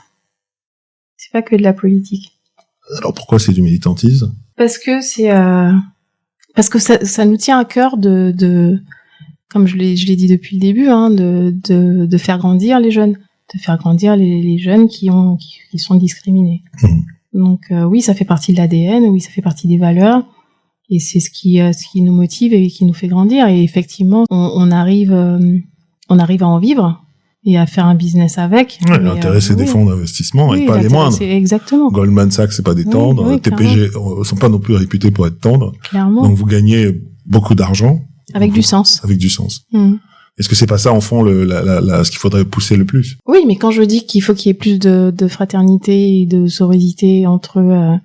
C'est pas que de la politique. Alors pourquoi c'est du militantisme? Parce que ça nous tient à cœur de comme je l'ai dit depuis le début, de faire grandir les jeunes, de faire grandir les jeunes qui sont discriminés. Donc oui, ça fait partie de l'ADN, oui, ça fait partie des valeurs. Et c'est ce qui nous motive et qui nous fait grandir. Et effectivement, on arrive à en vivre et à faire un business avec. Ouais, l'intérêt, c'est des fonds d'investissement et pas les moindres. Exactement. Goldman Sachs, c'est pas des tendres. TPG sont pas non plus réputés pour être tendres. Clairement. Donc vous gagnez beaucoup d'argent. Avec du sens. Avec du sens. Est-ce que c'est pas ça, en fond, ce qu'il faudrait pousser le plus? Oui, mais quand je dis qu'il faut qu'il y ait plus de fraternité et de sororité entre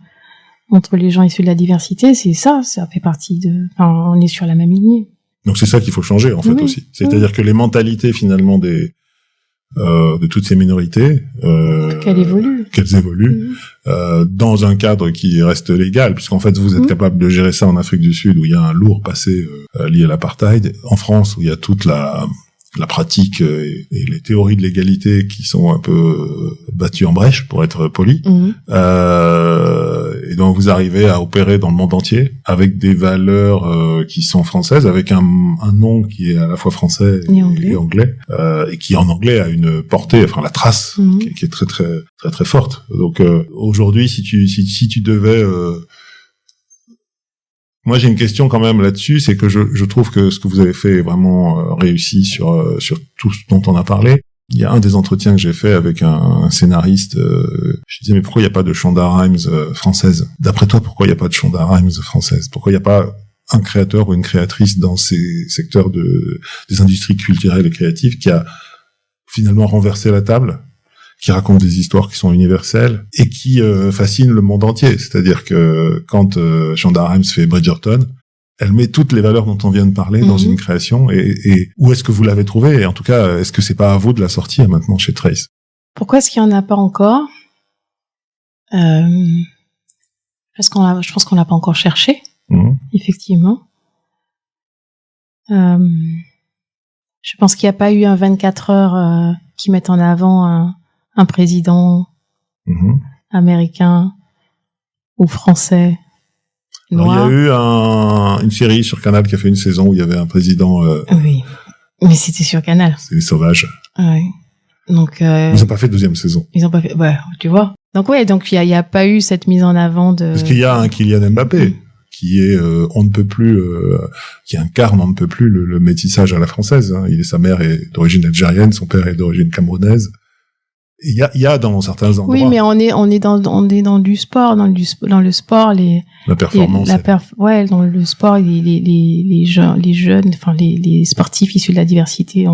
les gens issus de la diversité, c'est ça fait partie on est sur la même lignée. Donc c'est ça qu'il faut changer, en fait, aussi. C'est-à-dire que les mentalités, finalement, de toutes ces minorités, qu'elles évoluent, dans un cadre qui reste légal, puisqu'en fait, vous êtes capable de gérer ça en Afrique du Sud, où il y a un lourd passé lié à l'apartheid, en France, où il y a toute la pratique et les théories de l'égalité qui sont un peu battues en brèche, pour être poli. Et donc vous arrivez à opérer dans le monde entier avec des valeurs qui sont françaises, avec un nom qui est à la fois français et anglais, et qui en anglais a une portée, enfin la trace qui est très très très très forte. Donc aujourd'hui, si tu devais moi, j'ai une question quand même là-dessus, c'est que je trouve que ce que vous avez fait est vraiment réussi sur tout ce dont on a parlé. Il y a un des entretiens que j'ai fait avec un scénariste, je disais, mais pourquoi il n'y a pas de Shonda Rhimes française? D'après toi, pourquoi il n'y a pas de Shonda Rhimes française? Pourquoi il n'y a pas un créateur ou une créatrice dans ces secteurs des industries culturelles et créatives qui a finalement renversé la table, qui raconte des histoires qui sont universelles et qui fascinent le monde entier? C'est-à-dire que quand Shonda Rhimes fait Bridgerton, elle met toutes les valeurs dont on vient de parler dans une création. Et où est-ce que vous l'avez trouvée? Et en tout cas, est-ce que c'est pas à vous de la sortir maintenant chez Trace? Pourquoi est-ce qu'il y en a pas encore? Je pense qu'on l'a pas encore cherché, effectivement. Je pense qu'il n'y a pas eu un 24 heures qui mette en avant un président américain ou français noir. Alors, il y a eu une série sur Canal qui a fait une saison où il y avait un président. Oui, mais c'était sur Canal. C'est les Sauvages. Oui. Donc. Ils n'ont pas fait deuxième saison. Ils n'ont pas fait. Ouais, tu vois. Donc donc il y a pas eu cette mise en avant de. Parce qu'il y a un Kylian Mbappé qui est on ne peut plus, qui incarne on ne peut plus le métissage à la française. Sa mère est d'origine algérienne, son père est d'origine camerounaise. Il y a dans certains endroits. Oui, mais on est dans du sport, dans le sport, la performance. Dans le sport, les jeunes, enfin les sportifs issus de la diversité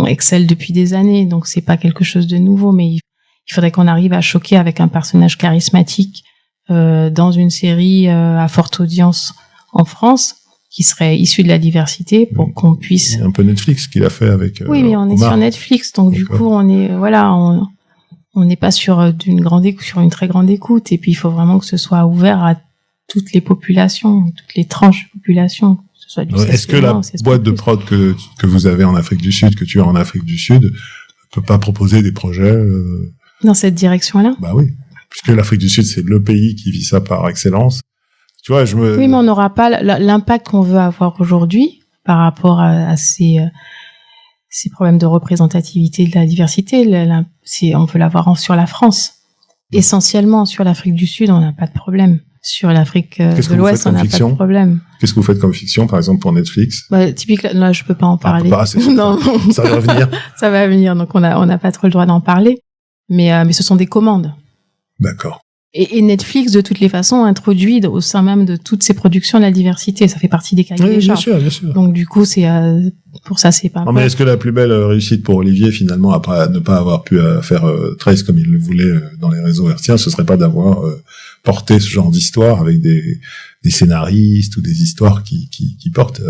excellent depuis des années, donc c'est pas quelque chose de nouveau, mais il faudrait qu'on arrive à choquer avec un personnage charismatique dans une série à forte audience en France, qui serait issu de la diversité, pour qu'on puisse. Il y a un peu Netflix qu'il a fait avec. Oui, mais on est sur Netflix, donc du coup on n'est pas sur une très grande écoute, et puis il faut vraiment que ce soit ouvert à toutes les populations, toutes les tranches de population, que ce soit du Est-ce que la boîte de prod que vous avez en Afrique du Sud, que tu as en Afrique du Sud, peut pas proposer des projets dans cette direction-là? Bah oui, puisque l'Afrique du Sud c'est le pays qui vit ça par excellence. Tu vois, oui, mais on n'aura pas l'impact qu'on veut avoir aujourd'hui par rapport à ces ces problèmes de représentativité de la diversité, on veut l'avoir sur la France. Essentiellement, sur l'Afrique du Sud, on n'a pas de problème. Sur l'Afrique de l'Ouest, on n'a pas de problème. Qu'est-ce que vous faites comme fiction, par exemple, pour Netflix? Typiquement, là, je peux pas en parler. Non. Ça va venir. Ça va venir, donc on n'a pas trop le droit d'en parler. Mais ce sont des commandes. D'accord. Et Netflix, de toutes les façons, introduit au sein même de toutes ses productions la diversité. Ça fait partie des cahiers des charges. Bien sûr. Donc, du coup, pour ça, c'est pas non, mais est-ce que la plus belle réussite pour Olivier, finalement, après ne pas avoir pu faire Trace comme il le voulait dans les réseaux hertziens, ce serait pas d'avoir porté ce genre d'histoire avec des scénaristes ou des histoires qui portent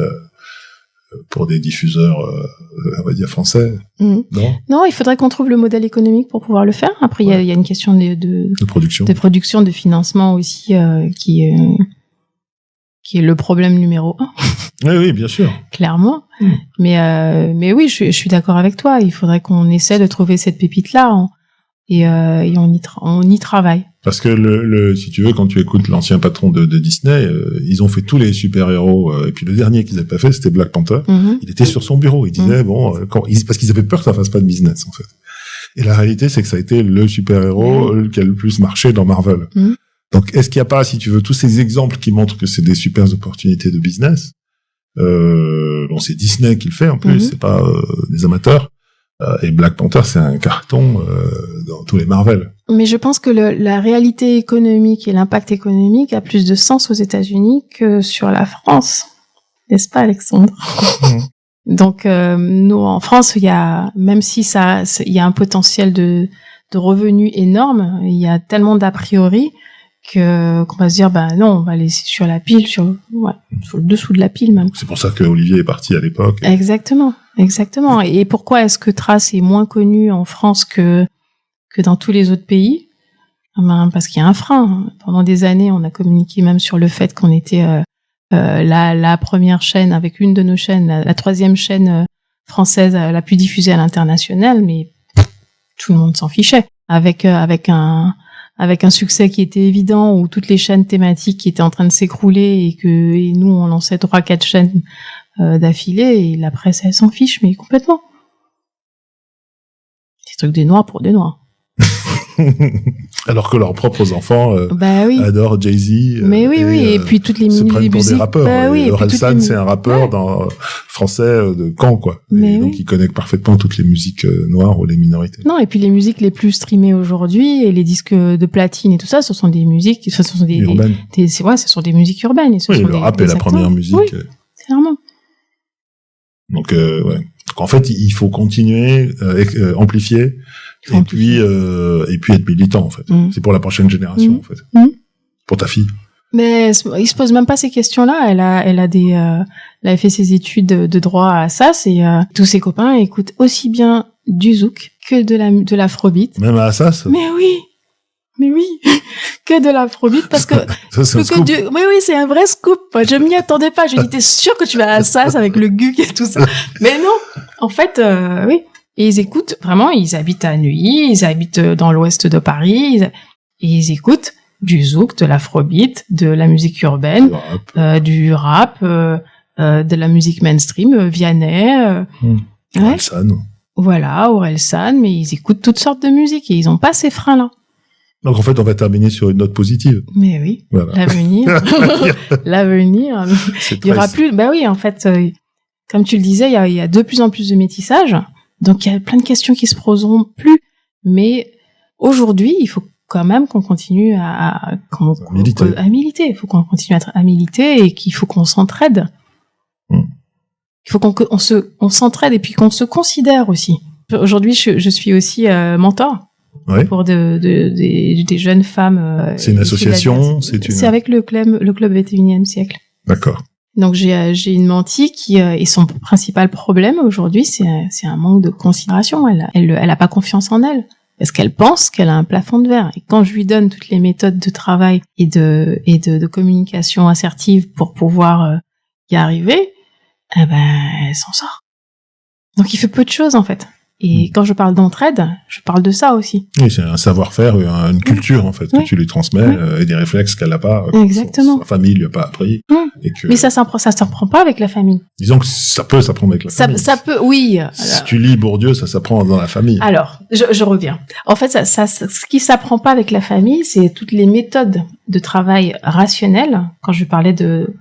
pour des diffuseurs, on va dire français, Non, il faudrait qu'on trouve le modèle économique pour pouvoir le faire. Après, il y a une question de production, de financement aussi, qui est le problème numéro 1. Oui, bien sûr. Clairement. Mais oui, je suis d'accord avec toi. Il faudrait qu'on essaie de trouver cette pépite-là, et on y travaille. Parce que si tu veux, quand tu écoutes l'ancien patron de Disney, ils ont fait tous les super-héros, et puis le dernier qu'ils avaient pas fait, c'était Black Panther. Il était sur son bureau, il disait parce qu'ils avaient peur que ça fasse pas de business, en fait. Et la réalité, c'est que ça a été le super-héros qui a le plus marché dans Marvel. Donc, est-ce qu'il n'y a pas, si tu veux, tous ces exemples qui montrent que c'est des super opportunités de business? C'est Disney qui le fait, en plus, c'est pas des amateurs. Et Black Panther, c'est un carton dans tous les Marvel. Mais je pense que la réalité économique et l'impact économique a plus de sens aux États-Unis que sur la France, n'est-ce pas, Alexandre? Donc nous en France, même si il y a un potentiel de revenus énorme, il y a tellement d'a priori qu'on va se dire non, on va laisser sur la pile, sur le dessous de la pile même. C'est pour ça que Olivier est parti à l'époque. Exactement. Et pourquoi est-ce que Trace est moins connu en France que dans tous les autres pays? Parce qu'il y a un frein. Pendant des années, on a communiqué même sur le fait qu'on était la première chaîne, avec une de nos chaînes, la troisième chaîne française la plus diffusée à l'international, mais tout le monde s'en fichait. Avec un succès qui était évident, où toutes les chaînes thématiques qui étaient en train de s'écrouler et nous on lançait 3-4 chaînes d'affilée, et la presse elle s'en fiche, mais complètement. Des trucs des noirs pour des noirs. Alors que leurs propres enfants adorent Jay-Z. Mais oui, et puis toutes les musiques. Pour des rappeurs. Orelsan, c'est un rappeur français de Caen, quoi. Donc il connaît parfaitement toutes les musiques noires ou les minorités. Non, et puis les musiques les plus streamées aujourd'hui, et les disques de platine et tout ça, ce sont des musiques, ce sont des urbaines. Ce sont des musiques urbaines. Et le rap est la première musique. Oui, clairement. Donc Donc en fait, il faut continuer, amplifier. Et puis être militant, en fait. C'est pour la prochaine génération, en fait. Pour ta fille. Mais il se pose même pas ces questions-là. Elle a fait ses études de droit à Assas, et tous ses copains écoutent aussi bien du zouk que de l'afrobeat. Même à Assas? Mais oui. Que de l'afrobeat, parce que ça, oui, c'est un vrai scoop. Je m'y attendais pas. Je dis, t'es sûr que tu vas à Assas avec le guk et tout ça? Mais non. En fait, oui. Et ils écoutent, vraiment, ils habitent à Neuilly, ils habitent dans l'ouest de Paris, et ils écoutent du zouk, de l'afrobeat, de la musique urbaine, du rap, de la musique mainstream, Vianney, Orelsan. Voilà, Orelsan, mais ils écoutent toutes sortes de musiques, et ils ont pas ces freins-là. Donc en fait, on va terminer sur une note positive. Mais oui, voilà. L'avenir, il y aura plus, oui, en fait, comme tu le disais, il y a de plus en plus de métissage. Donc il y a plein de questions qui se poseront plus, mais aujourd'hui, il faut quand même qu'on continue à militer. Il faut qu'on continue à militer, et qu'il faut qu'on s'entraide. Il faut qu'on s'entraide, et puis qu'on se considère aussi. Aujourd'hui, je suis aussi mentor pour des jeunes femmes. C'est une association, c'est avec le club 21e siècle. D'accord. Donc j'ai une mentie qui et son principal problème aujourd'hui, c'est un manque de considération. Elle a pas confiance en elle, parce qu'elle pense qu'elle a un plafond de verre. Et quand je lui donne toutes les méthodes de travail et de communication assertive pour pouvoir y arriver, elle s'en sort. Donc il fait peu de choses, en fait. Et quand je parle d'entraide, je parle de ça aussi. Oui, c'est un savoir-faire, une culture en fait que tu lui transmets et des réflexes qu'elle n'a pas. Exactement. Sa famille lui a pas appris. Et que... Mais ça s'apprend pas avec la famille. Disons que ça peut s'apprendre avec la famille. Ça peut, oui. Si tu lis Bourdieu, ça s'apprend dans la famille. Alors, je reviens. En fait, ce qui s'apprend pas avec la famille, c'est toutes les méthodes de travail rationnelles. Quand je parlais de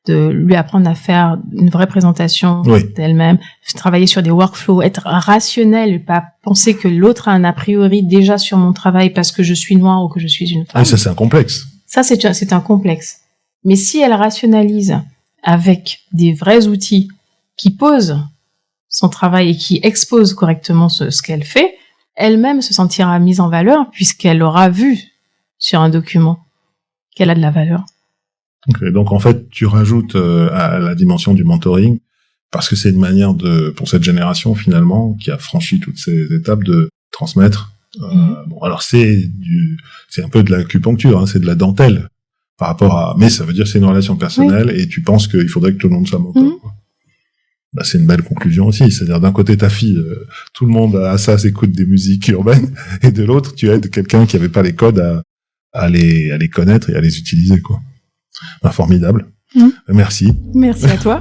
lui apprendre à faire une vraie présentation d'elle-même, travailler sur des workflows, être rationnel et pas penser que l'autre a un a priori déjà sur mon travail parce que je suis noire ou que je suis une femme. Ah, ça, c'est un complexe. Ça, c'est un complexe. Mais si elle rationalise avec des vrais outils qui posent son travail et qui exposent correctement ce qu'elle fait, elle-même se sentira mise en valeur puisqu'elle aura vu sur un document qu'elle a de la valeur. Okay, donc en fait, tu rajoutes à la dimension du mentoring parce que c'est une manière pour cette génération finalement qui a franchi toutes ces étapes de transmettre. Bon, alors c'est un peu de l'acupuncture, hein, c'est de la dentelle par rapport à, mais ça veut dire que c'est une relation personnelle et tu penses qu'il faudrait que tout le monde soit mentor. Bah, c'est une belle conclusion aussi, c'est-à-dire d'un côté ta fille, tout le monde à ça s'écoute des musiques urbaines et de l'autre tu aides quelqu'un qui avait pas les codes à les connaître et à les utiliser quoi. Bah, formidable. Merci. Merci à toi.